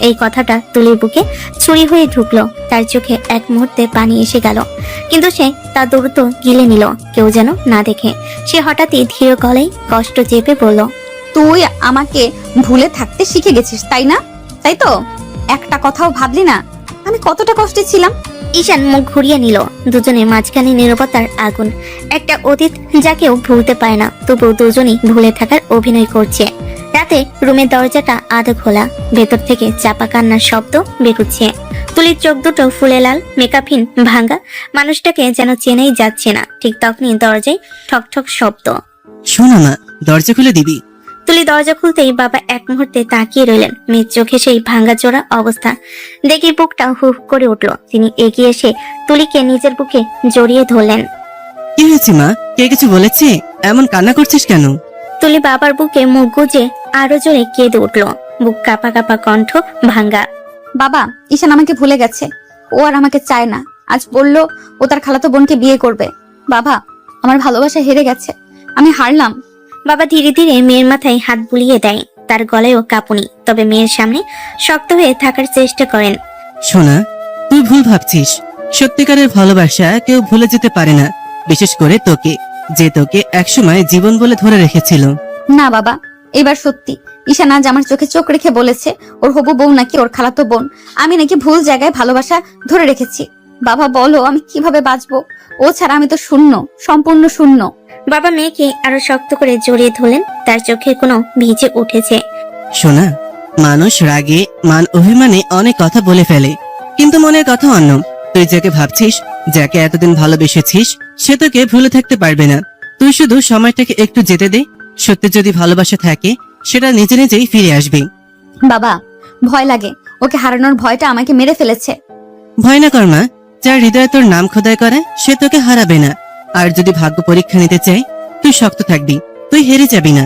এই কথাটা তুলির বুকে ছুরি হয়ে ঢুকলো। তার চোখে এক মুহূর্তে পানি এসে গেল, কিন্তু সে তা দ্রুত গিলে নিল, কেউ যেন না দেখে। সে হঠাৎই ধীর গলায় কষ্ট চেপে বলল, তুই আমাকে ভুলে থাকতে শিখে গেছিস, তাই না? তাই তো? একটা কথাও ভাবলি না আমি কতটা কষ্টে ছিলাম? ঈশান মুখ ঘুরিয়ে নিল। দুজনের মাঝখানে নীরবতার আগুন, একটা অতীত যা কেউ ভুলতে পারে না, তবুও দুজনই ভুলে থাকার অভিনয় করছে। রাতে রুমের দরজাটা আধা খোলা, ভেতর থেকে চাপা কান্নার শব্দ বেরোচ্ছে। তুলির চোখ দুটো ফুলে লাল, মেকআপহীন, ভাঙা। মানুষটাকে যেন চেনাই যাচ্ছে না। ঠিক তখনই দরজায় ঠক ঠক শব্দ। শোনো না, দরজা খুলে দিবি? তুলি দরজা খুলতেই বাবা এক মুহূর্তে তাকিয়ে রইলেন। মেয়ের চোখে সেই ভাঙা চোরা অবস্থা দেখে বুকটা হু হু করে উঠল। তিনি এগিয়ে এসে তুলিকে নিজের বুকে জড়িয়ে ধরলেন। কি হয়েছে মা? কে কিছু বলেছে? এমন কান্না করছিস কেন? তুলি বাবার বুকে মুখ গুজে আরো জোরে কেঁদে উঠল। বুক কাঁপা কাঁপা, কণ্ঠ ভাঙ্গা। বাবা, ঈশান আমাকে ভুলে গেছে, ও আর আমাকে চায় না। আজ বললো ও তার খালাতো বোনকে বিয়ে করবে। বাবা, আমার ভালোবাসা হেরে গেছে, আমি হারলাম। বাবা ধীরে ধীরে মেয়ের মাথায় হাত বুলিয়ে দেয়। তার গলায়ও কাঁপুনি, তবে মেয়ের সামনে শক্ত হয়ে থাকার চেষ্টা করেন। সোনা, তুই ভুল ভাবছিস। সত্যিকারের ভালোবাসা কেউ ভুলে যেতে পারে না, বিশেষ করে তোকে, যে তোকে একসময় জীবন বলে ধরে রেখেছিল। না বাবা, এবার সত্যি ঈশান আজ আমার চোখে চোখ রেখে বলেছে ওর হবু বউ নাকি ওর খালাতো বোন। আমি নাকি ভুল জায়গায় ভালোবাসা ধরে রেখেছি। বাবা বলো, আমি কিভাবে বাঁচবো? ও ছাড়া আমি তো শূন্য, সম্পূর্ণ শূন্য। বাবা মেয়েকে আরো শক্ত করে জড়িয়ে ধরলেন। তার চোখে কোনো ভিজে উঠেছে। সোনা, মানুষ রাগে, মান অভিমানে অনেক কথা বলে ফেলে, কিন্তু মনের কথা অন্য। তুই যাকে ভাবছিস, যাকে এতদিন ভালোবেসেছিস, সে তোকে ভুলে থাকতে পারবে না। তুই শুধু সময়টাকে একটু যেতে দে। সত্যি যদি ভালোবাসা থাকে, সেটা নিজে নিজেই ফিরে আসবে। বাবা, ভয় লাগে, ওকে হারানোর ভয়টা আমাকে মেরে ফেলেছে। ভয় না কর মা, যার হৃদয়ে তোর নাম খোদাই করে সে তোকে হারাবে না। আর যদি ভাগ্য পরীক্ষা নিতে চাই, তুই শক্ত থাকবি, তুই হেরে যাবি না।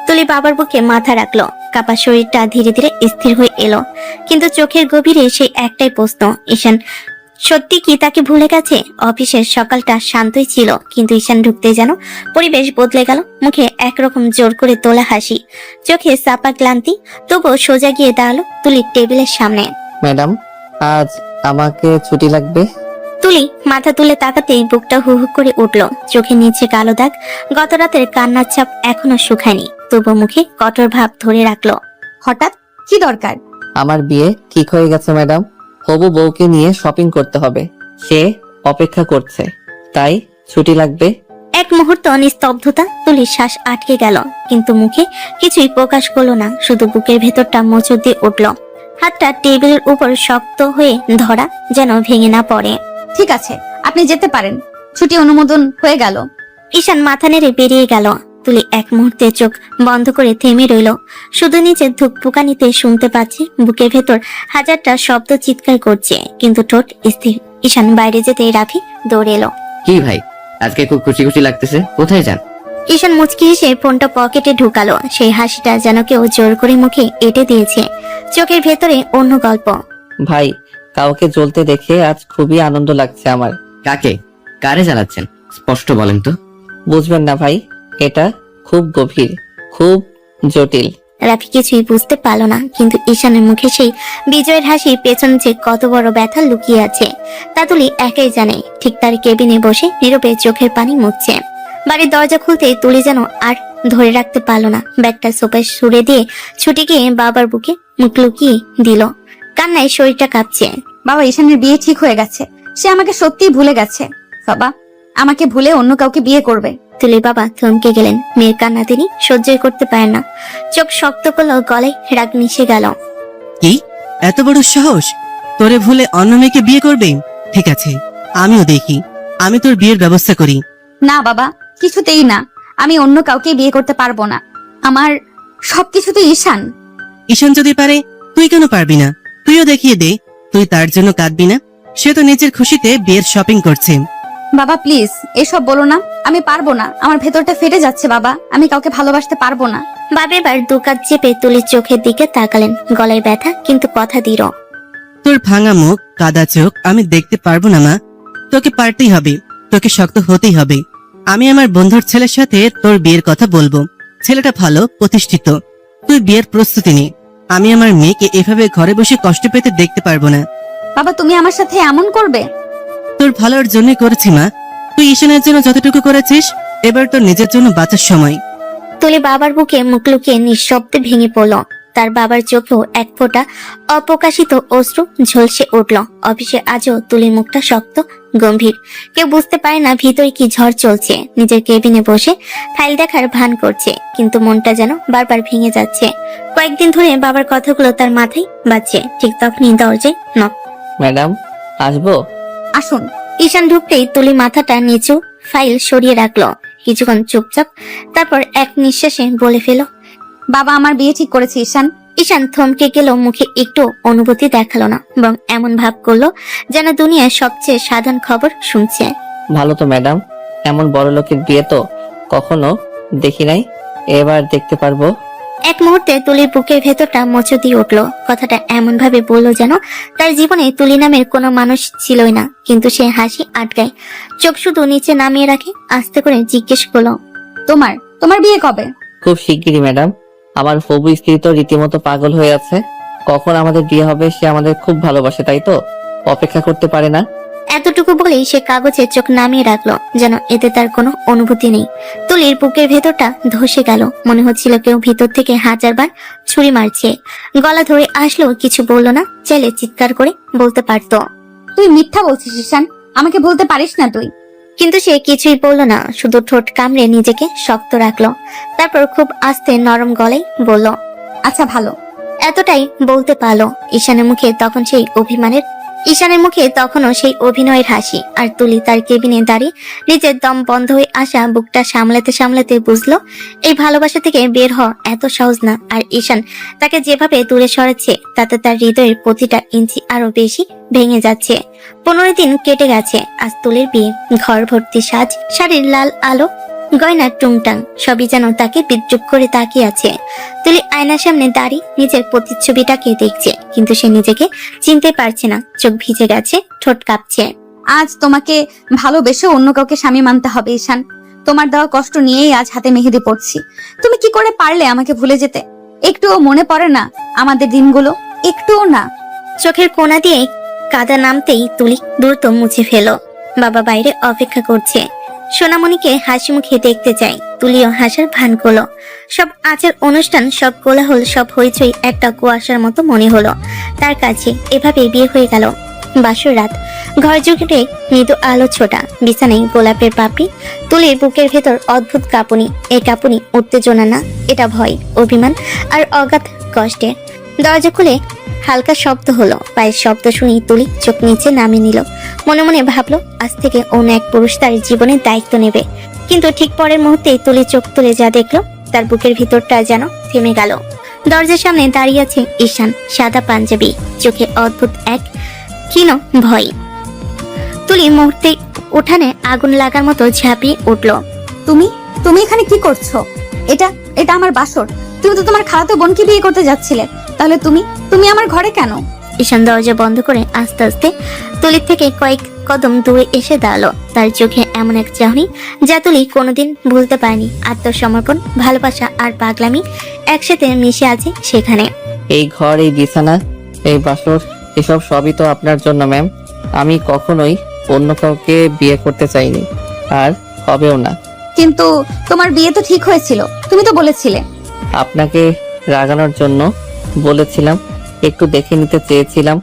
তুলি বাবার বুকে মাথা রাখলো। কাপা শরীরটা ধীরে ধীরে স্থির হয়ে এলো, কিন্তু চোখের গভীরে সেই একটাই প্রশ্ন, ঈশান সত্যি কি তাকে ভুলে গেছে? অফিসের সকালটা শান্তই ছিল, কিন্তু ঈশান ঢুকতে যেন পরিবেশ বদলে গেল। মুখে একরকম জোর করে তোলা হাসি, চোখে চাপা ক্লান্তি। তবুও সোজা গিয়ে দাঁড়ালো তুলির টেবিলের সামনে। ম্যাডাম, আজ আমাকে ছুটি লাগবে। তুলি মাথা তুলে তাকাতেই বুকটা হু হু করে উঠল। চোখের নিচে কালো দাগ, গত রাতের কান্নার ছাপ এখনো শুকায়নি, তবু মুখে কঠোর ভাব ধরে রাখলো। হঠাৎ কি দরকার? আমার বিয়ে ঠিক হয়ে গেছে ম্যাডাম। হবু বউকে নিয়ে শপিং করতে হবে, সে অপেক্ষা করছে, তাই ছুটি লাগবে। এক মুহূর্ত নিস্তব্ধতা, তুলির শ্বাস আটকে গেল, কিন্তু মুখে কিছুই প্রকাশ করলো না, শুধু বুকের ভেতরটা মোচড় দিয়ে উঠল। হাতটা টেবিলের উপর শক্ত হয়ে ধরা, যেন ভেঙে না পড়ে। ঠিক আছে, আপনি যেতে পারেন, ছুটি অনুমোদন হয়ে গেল। ঈশান মাথা নেড়ে বেরিয়ে গেল। তুলি এক মুহূর্তে চোখ বন্ধ করে থেমে রইল, শুধু নিচে ধুকপুকানিতে শুনতে পাচ্ছে বুকের ভেতর হাজারটা শব্দ চিৎকার করছে, কিন্তু ঠোঁট স্থির। ঈশান বাইরে যেতেই রাফি দৌড়ে এলো। কি ভাই, আজকে খুব খুশি খুশি লাগতেছে, কোথায় যান? ঈশান মুচকি হেসে ফোনটা পকেটে ঢুকালো। সেই হাসিটা যেন কেউ জোর করে মুখে এঁটে দিয়েছে, চোখের ভেতরে অন্য গল্প। ভাই, কাউকে জ্বলতে দেখে আজ খুবই আনন্দ লাগছে আমার। কাকে, কারে জ্বালাচ্ছেন? স্পষ্ট বলেন তো। বুঝবেন না ভাই, এটা খুব গভীর, খুব জটিল। রাফি কিছুই বুঝতে পারলো না, কিন্তু ঈশানের মুখে সেই বিজয়ের হাসি পেছনে যে কত বড় ব্যথা লুকিয়ে আছে তা তুলি একাই জানে। ঠিক তার কেবিনে বসে নীরবে চোখের পানি মুছছে। বাড়ির দরজা খুলতেই তুলি যেন আর ধরে রাখতে পারলো না, ব্যাগটা সোফায় সুরে দিয়ে ছুটে গিয়ে বাবার বুকে মুখ লুকিয়ে দিল। কান্নায় শরীরটা কাঁপছে। বাবা, ঈশানের বিয়ে ঠিক হয়ে গেছে, সে আমাকে সত্যিই ভুলে গেছে। বাবা আমাকে ভুলে অন্য কাউকে বিয়ে করবে। তুলির বাবা থমকে গেলেন। মেয়ের কান্না তিনি সহ্যই করতে পারেন না, চোখ শক্ত করলো, গলায় রাগ মিশে গেল। কি এত বড় সাহস, তোরে ভুলে অন্য মেয়েকে বিয়ে করবে? ঠিক আছে, আমিও দেখি, আমি তোর বিয়ের ব্যবস্থা করি। না বাবা, কিছুতেই না, আমি অন্য কাউকে বিয়ে করতে পারবো না। আমার সবকিছু তো ঈশান। ঈশান যদি পারে, তুই কেন পারবি না? তুইও দেখিয়ে দে, তুই তার জন্য কাঁদবি না। সে তো নিজের খুশিতে বিয়ের শপিং করছে। বাবা প্লিজ এসব বলো না, আমি পারবো না, আমার ভেতরটা ফেটে যাচ্ছে বাবা, আমি কাউকে ভালোবাসতে পারবো না। বাবা এবার দুকাত চেপে তুলির চোখের দিকে তাকালেন, গলায় ব্যথা কিন্তু কথা দৃঢ়। তোর ভাঙা মুখ, কাদা চোখ আমি দেখতে পারবো না মা, তোকে পারতেই হবে, তোকে শক্ত হতেই হবে। আমি আমার বন্ধুর ছেলের সাথে তোর বিয়ের কথা বলবো। ছেলেটা ভালো, প্রতিষ্ঠিত, তুই বিয়ের প্রস্তুতি নে। আমি আমার মেয়েকে এভাবে ঘরে বসে কষ্ট পেতে দেখতে পারবো না। বাবা তুমি আমার সাথে এমন করবে? তোর ভালোর জন্যই করেছি মা, তুই ঈশানের জন্য যতটুকু করেছিস, এবার তোর নিজের জন্য বাঁচার সময়। তুলি বাবার বুকে মুখ লুকিয়ে নিঃশব্দে ভেঙে পড়ল। তার বাবার চোখেও এক ফোঁটা অপ্রকাশিত অশ্রু ঝলসে উঠল। অফিসে আজও তুলির মুখটা শক্ত, গম্ভীর, কেউ বুঝতে পারে না ভিতরে কি ঝড় চলছে। নিজের কেবিনে বসে ফাইল দেখার ভান করছে, কিন্তু মনটা যেন বারবার ভেঙে যাচ্ছে। কয়েকদিন ধরে বাবার কথাগুলো তার মাথায় বাজছে। ঠিক তখনই দরজায় নক। ম্যাডাম, আসবো? আসুন। ঈশান ঢুকতেই তুলি মাথাটা নিচু, ফাইল সরিয়ে রাখলো। কিছুক্ষণ চুপচাপ, তারপর এক নিঃশ্বাসে বলে ফেল, বাবা আমার বিয়ে ঠিক করেছে ঈশান। ঈশান থমকে গেল, মুখে একটু অনুভূতি দেখালো না, বরং এমন ভাব করলো যেন দুনিয়ার সবচেয়ে সাধারণ খবর শুনছে। ভালো তো ম্যাডাম, এমন বড় লোকের বিয়ে তো কখনো দেখি নাই, এবার দেখতে পারবো। এক মুহূর্তে তুলির বুকের ভেতরটা মোচড় দিয়ে উঠলো। কথাটা এমন ভাবে বললো যেন তার জীবনে তুলি নামের কোনো মানুষ ছিলই না, কিন্তু সে হাসি আটকায়, চোখ শুধু নিচে নামিয়ে রাখে। আস্তে করে জিজ্ঞেস করলো, তোমার তোমার বিয়ে কবে? খুব শিগগিরই ম্যাডাম। আমার হবু স্ত্রী তো রীতিমতো পাগল হয়ে আছে, কখন আমাদের বিয়ে হবে, সে আমাদের খুব ভালোবাসে, তাই তো অপেক্ষা করতে পারে না। এতটুকু বলেই সে কাগজে চোখ নামিয়ে রাখলো, যেন এতে তার কোনো অনুভূতি নেই। তুলির বুকের ভেতরটা ধসে গেল, মনে হচ্ছিল কেউ ভিতর থেকে হাজারবার ছুরি মারছে। গলা ধরে আসলো, কিছু বললো না, চাইলে চিৎকার করে বলতে পারতো। তুই মিথ্যা বলছিস ঈশান, আমাকে বলতে পারিস না তুই। কিন্তু সে কিছুই বলল না, শুধু ঠোঁট কামড়ে নিজেকে শক্ত রাখলো। তারপর খুব আস্তে নরম গলায় বলল, আচ্ছা ভালো। এতটাই বলতে পারলো। ঈশানের মুখে তখনও সেই অভিনয়ের হাসি। আর তুলি তার কেবিনে দাঁড়িয়ে নিজের দম বন্ধ হয়ে আসা বুকটা সামলাতে সামলাতে বুঝলো এই ভালোবাসা থেকে বের হওয়া এত সহজ না। আর ঈশান তাকে যেভাবে দূরে সরাচ্ছে, তাতে তার হৃদয়ের প্রতিটা ইঞ্চি আরো বেশি ভেঙে যাচ্ছে। 15 দিন কেটে গেছে। আজ তুলির বিয়ে, ঘর ভর্তি সাজ, শাড়ির লাল আলো, গয়নার টুংটাং, সবই যেন তাকে বিদ্রুপ করে তাকিয়ে আছে। তুলি আয়নার সামনে দাঁড়িয়ে নিজের প্রতিচ্ছবিটাকে দেখছে, কিন্তু সে নিজেকে চিনতে পারছে না। চোখ ভিজে গেছে, ঠোঁট কাঁপছে। আজ তোমাকে ভালোবেসে অন্য কাউকে স্বামী মানতে হবে ঈশান। তোমার দেওয়া কষ্ট নিয়েই আজ হাতে মেহেদি পড়ছি। তুমি কি করে পারলে আমাকে ভুলে যেতে? একটুও মনে পড়ে না আমাদের দিনগুলো? একটুও না। চোখের কোণা দিয়ে কাদা নামতেই তুলি দ্রুত মুছে ফেলো। বাবা বাইরে অপেক্ষা করছে। সোনামণিকে হাসি মুখে দেখতে চাই। তুলিও হাসার ভান করলো। সব আচার অনুষ্ঠান, সব কোলাহল, সব হইচই একটা কুয়াশার মতো মনে হলো তার কাছে। এভাবে বিয়ে হয়ে গেল। বাসর রাত, ঘর জুড়ে মৃদু আলো ছোটা, বিছানায় গোলাপের পাপড়ি। তুলির বুকের ভেতর অদ্ভুত কাঁপুনি। এই কাঁপুনি উত্তেজনা না, এটা ভয়, অভিমান আর অগাধ কষ্টের। দরজা খুলে হালকা শব্দ হলো। পায়ের শব্দ শুনি তুলি চোখ নিচে নামিয়ে নিল। মনে মনে ভাবলো আজ থেকে অন্য এক পুরুষ তার জীবনের দায়িত্ব নেবে। কিন্তু ঠিক পরের মুহূর্তেই তুলি চোখ তুলে যা দেখলো, তার বুকের ভিতরটা যেন থেমে গেল। দরজার সামনে দাঁড়িয়ে আছে ঈশান, সাদা পাঞ্জাবি, চোখে অদ্ভুত এক ক্ষীণ ভয়। তুলি মুহূর্তে উঠানে আগুন লাগার মতো ঝাঁপিয়ে উঠলো। তুমি তুমি এখানে কি করছো? এটা এটা আমার বাসর। তুমি তো তোমার খালাতো বোনকে বিয়ে করতে যাচ্ছিলে, তাহলে তুমি তুমি আমার ঘরে কেন? ঈশান দরজা বন্ধ করে আস্তে আস্তে তুলির থেকে কয়েক কদম দূরে এসে দাঁড়ালো। তার চোখে এমন এক চাহনি যা তুলি কোনোদিন ভুলতে পারেনি। আত্মসমর্পণ, ভালোবাসা আর পাগলামি একসাথে মিশে আছে সেখানে। এই ঘর, এই বিছানা, এই বাসর, এসব সবই তো আপনার জন্য ম্যাম। আমি কখনোই অন্য কাউকে বিয়ে করতে চাইনি, আর হবেও না। কিন্তু তোমার বিয়ে তো ঠিক হয়েছিল, তুমি তো বলেছিলে। আপনাকে রাগানোর জন্য বলেছিলাম, একটু দেখে নিতে চেয়েছিলাম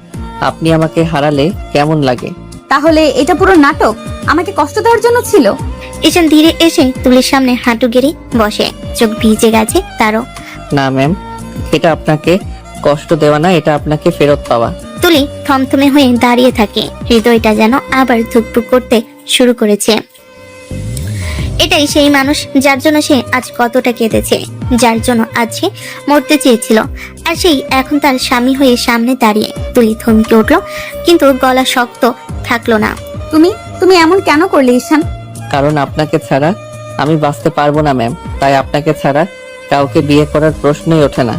আপনি আমাকে হারালে কেমন লাগে। তাহলে এটা পুরো নাটক, আমাকে কষ্ট দেওয়ার জন্য ছিল? ঈশান ধীরে এসে তুলির সামনে হাঁটু গেড়ে বসে। চোখ ভিজে গেছে তারও। না ম্যাম, এটা আপনাকে কষ্ট দেওয়া না, এটা আপনাকে ফেরত পাওয়া। তুলি থমথমে হয়ে দাঁড়িয়ে থাকে। হৃদয়টা যেন আবার ধুকপুক করতে শুরু করেছে। এটাই সেই মানুষ যার জন্য সে আজ কতটা কেঁদেছে, যার জন্য আজ সে মরতে চেয়েছিল, আর সেই এখন তার স্বামী হয়ে সামনে দাঁড়িয়ে। তুলি থমকে উঠলো, কিন্তু গলা শক্ত থাকলো না। তুমি তুমি এমন কেন করলে ঈশান? কারণ আপনাকে ছাড়া আমি বাঁচতে পারবো না ম্যাম, তাই আপনাকে ছাড়া কাউকে বিয়ে করার প্রশ্নই ওঠে না।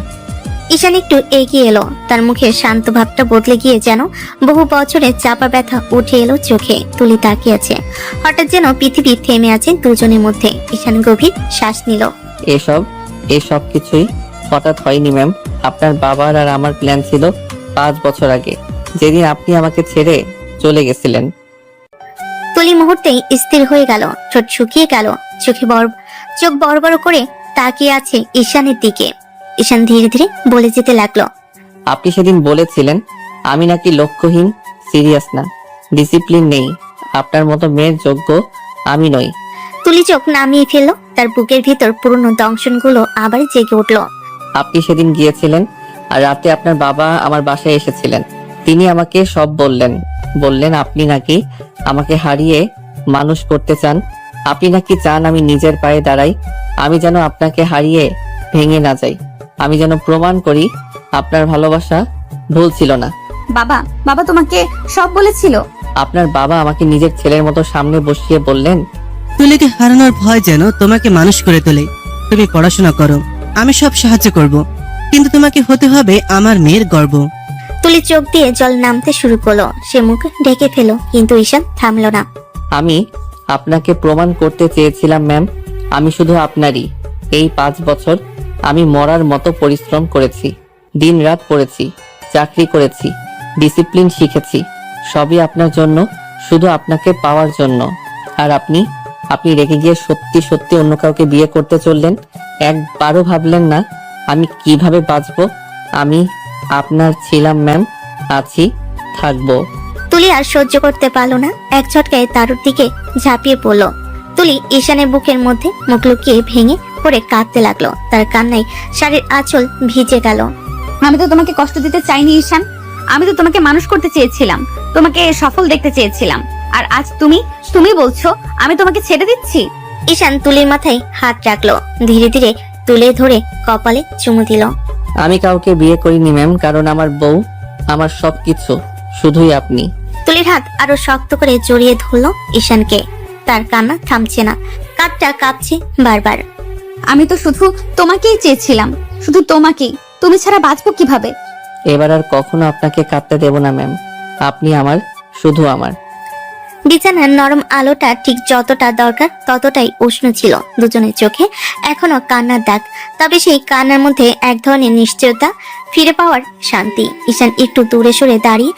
ঈশান একটু এগিয়ে এলো। তার মুখে শান্ত ভাবটা বদলে গিয়ে যেন বহু বছরের চাপা ব্যথা উঠে এলো চোখে। তুলি তাকিয়ে আছে। হঠাৎ যেন পৃথিবী থেমে আছে দুজনের মধ্যে। ঈশান গভীর শ্বাস নিল। এসব কিছুই হঠাৎ হয়নি ম্যাম। আপনার বাবার আর আমার প্ল্যান ছিল 5 বছর আগে, যেদিন আপনি আমাকে ছেড়ে চলে গেছিলেন। তুলি মুহূর্তেই স্থির হয়ে গেল, ঠোঁট শুকিয়ে গেল, চোখ বড় বড় করে তাকিয়ে আছে ঈশানের দিকে। ঈশান ধীরে ধীরে বলে যেতে লাগলো, আপনি সেদিন বলেছিলেন আমি নাকি লক্ষ্যহীন, সিরিয়াস না, ডিসিপ্লিন নেই। আপনার মতো মেয়ের যোগ্য আমি নই। তুলি চোখ নামিয়ে ফেললো। তার বুকের ভিতর পুরনো দংশনগুলো আবার জেগে উঠলো। আপনি সেদিন গিয়েছিলেন, আর রাতে আপনার বাবা আমার বাসায় এসেছিলেন। তিনি আমাকে সব বললেন আপনি নাকি আমাকে হারিয়ে মানুষ করতে চান। আপনি নাকি চান আমি নিজের পায়ে দাঁড়াই, আমি যেন আপনাকে হারিয়ে ভেঙে না যাই, আমি যেন প্রমাণ করি আপনার ভালোবাসা ভুল ছিল না। বাবা বাবা তোমাকে সব বলেছিল? আপনার বাবা আমাকে নিজের ছেলের মতো সামনে বসিয়ে বললেন, তুলিকে হারানোর ভয় যেন তোমাকে মানুষ করে তোলে। তুমি পড়াশোনা করো, আমি সব সাহায্য করব, কিন্তু তোমাকে হতে হবে আমার মেয়ের গর্ব। তুলি চোখ দিয়ে জল নামতে শুরু করলো। সে মুখ ঢেকে ফেলো, কিন্তু ঈশান থামলো না। আমি আপনাকে প্রমাণ করতে চেয়েছিলাম ম্যাম, আমি শুধু আপনারই। এই 5 বছর আমি মরার মতো পরিশ্রম করেছি, দিন রাত পড়েছি, চাকরি করেছি, ডিসিপ্লিন শিখেছি, সবই আপনার জন্য, শুধু আপনাকে পাওয়ার জন্য। আর আপনি রেগে গিয়ে সত্যি সত্যি অন্য কাউকে বিয়ে করতে চললেন। একবারও ভাবলেন না আমি কিভাবে বাঁচবো। আমি আপনার ছিলাম ম্যাম, আছি, থাকবো। তুলি আর সহ্য করতে পারলো না। এক ঝটকায় তারুর দিকে ঝাঁপিয়ে পড়লো। তুলি ঈশানের বুকের মধ্যে মুখ লুকিয়ে ভেঙে পড়ে কাঁদতে লাগলো। তার কান্নায় শাড়ির আঁচল ভিজে গেল। আমি তো তোমাকে কষ্ট দিতে চাইনি ঈশান, আমি তো তোমাকে মানুষ করতে চেয়েছিলাম, তোমাকে সফল দেখতে চেয়েছিলাম। আর আজ তুমি বলছো আমি তোমাকে ছেড়ে দিচ্ছি? ঈশান তুলির মাথায় হাত রাখলো, ধীরে ধীরে তুলে ধরে কপালে চুমু দিল। আমি কাউকে বিয়ে করিনি ম্যাম, কারণ আমার বউ, আমার সবকিছু শুধুই আপনি। তুলির হাত আরো শক্ত করে জড়িয়ে ধরলো ঈশানকে। তার কান্না থামছে না, কাঁধটা কাঁপছে বারবার। আমি তো শুধু তোমাকেই চেয়েছিলাম, শুধু তোমাকেই। তুমি ছাড়া বাঁচবো কিভাবে? এবার আর কখনো আপনাকে কাঁদতে দেব না ম্যাম, আপনি আমার, শুধু আমার। বিছানার নরম আলোটা ঠিক যতটা দরকার ততটাই উষ্ণ ছিল দুজনের চোখে। এখনো কান্নার দাগ, তবে সেই কান্নার মধ্যে এক ধরনের নিশ্চয়তা, ফিরে পাওয়ার শান্তি। ঈশান একটু দূরে সরে দাঁড়িয়ে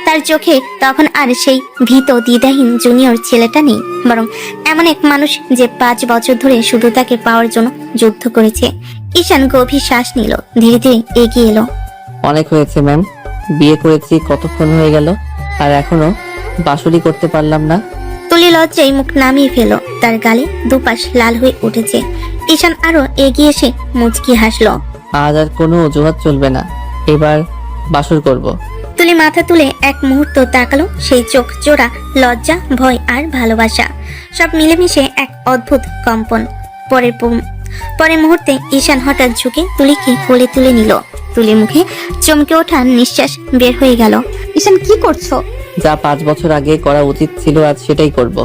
তার চোখে তখন আর সেই ভীত দ্বিধাহীন জুনিয়র ছেলেটা নেই, বরং এমন এক মানুষ যে 5 বছর ধরে শুধু তাকে পাওয়ার জন্য যুদ্ধ করেছে। ঈশান গভীর শ্বাস নিল, ধীরে ধীরে এগিয়ে এলো। অনেক হয়েছে ম্যাম, বিয়ে করেছি কতক্ষণ হয়ে গেল আর এখনো বাসুলি করতে পারলাম না। তুলি লজ্জায় মুখ নামিয়ে ফেলো, তার গালে দুপাশ লাল হয়ে উঠেছে। ঈশান আরো এগিয়ে এসে মুচকি হাসলো। আজ আর কোনো অজুহাত চলবে না, এবার বাসর করব। তুলি মাথা তুলে এক মুহূর্ত তাকালো, সেই চোখ জোড়া লজ্জা, ভয় আর ভালোবাসা সব মিলেমিশে এক অদ্ভুত কম্পন। পরের মুহূর্তে ঈশান হঠাৎ ঝুঁকে তুলিকে কোলে তুলে নিল। তুলির মুখে চমকে ওঠা নিঃশ্বাস বের হয়ে গেল। ঈশান কি করছো? যা 5 বছর আগে করা উচিত ছিল আজ সেটাই করব।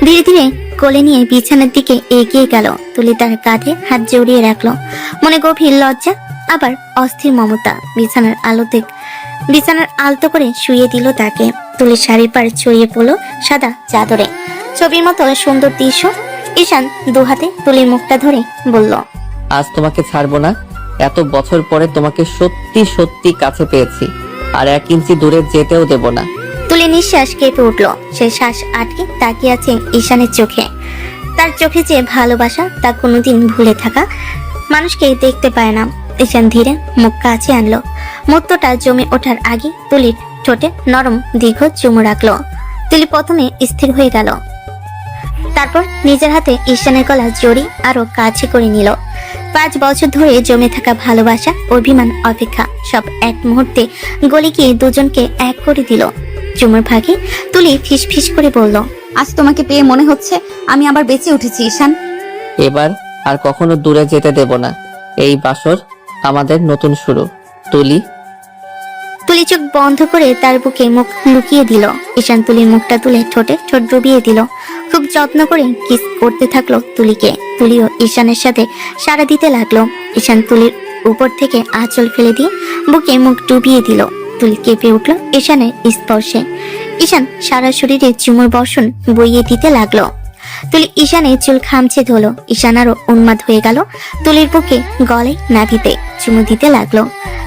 ধীরে ধীরে কোলে নিয়ে বিছানার দিকে এগিয়ে গেল। তুলি তার কাঁধে হাত জড়িয়ে রাখলো, মনে গভীর লজ্জা আবার অস্থির মমতা। বিছানার আলতো করে শুয়ে দিল তাকে। তুলির শাড়ির পাড় ছড়িয়ে পড়লো সাদা চাদরে, ছবির মতো সুন্দর দৃশ্য। ঈশান দুহাতে তুলির মুখটা ধরে বলল, আজ তোমাকে ছাড়বো না। এত বছর পরে তোমাকে সত্যি সত্যি কাছে পেয়েছি, আর 1 ইঞ্চি দূরে যেতেও দেব না। তুলি নিঃশ্বাস কেঁপে উঠলো, সে শ্বাস আটকে তাকিয়ে আছে ঈশানের চোখে। তার চোখে যে ভালোবাসা, তা কোনোদিন ভুলে থাকা মানুষকে দেখতে পায় না। ঈশান ধীরে মুখ কাছে আনলো, মুক্তটা জমে ওঠার আগে তুলির ঠোঁটে নরম দীর্ঘ চুমু রাখলো। তুলি প্রথমে স্থির হয়ে গেল, তারপর নিজের হাতে ঈশানের গলা জড়ি আরো কাছে করে নিল। 5 বছর ধরে জমে থাকা ভালোবাসা, অভিমান, অপেক্ষা সব এক মুহূর্তে গলে গিয়ে দুজনকে এক করে দিল। চুমুর ভাগে তুলি ফিসফিস করে বলল, আজ তোমাকে পেয়ে মনে হচ্ছে আমি আবার বেঁচে উঠেছি ঈশান। এবার আর কখনো দূরে যেতে দেব না। এই বাসর আমাদের নতুন শুরু। তুলি। তুলি চোখ বন্ধ করে তার বুকে মুখ লুকিয়ে দিল। ঈশান তুলির মুখটা তুলে ঠোঁটে ঠোঁট ডুবিয়ে দিল। খুব যত্ন করে কিস করতে থাকলো তুলিকে। তুলিও ঈশানের সাথে সাড়া দিতে লাগলো। ঈশান তুলির উপর থেকে আঁচল ফেলে দিয়ে বুকে মুখ ডুবিয়ে দিল। তুলি কেঁপে উঠল ঈশানের স্পর্শে। ঈশান সারা শরীরে চুমুর বর্ষণ বইয়ে দিতে লাগলো। তুলি ঈশানের চুল খামছে ধরলো। ঈশান আরো উন্মাদ হয়ে গেল। তুলির বুকে, গলায়, নাভিতে চুমু দিতে লাগলো।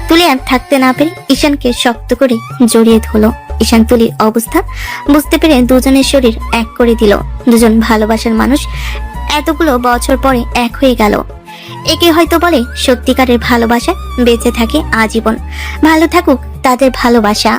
তুলি আর থাকতে না পেরে ঈশানকে শক্ত করে জড়িয়ে ধরলো। ঈশান তুলির অবস্থা বুঝতে পেরে দুজনের শরীর এক করে দিল। দুজন ভালোবাসার মানুষ এতগুলো বছর পরে এক হয়ে গেল। একে হয়তো বলে সত্যিকারের ভালোবাসা বেঁচে থাকে আজীবন। ভালো থাকুক তাদের ভালোবাসা।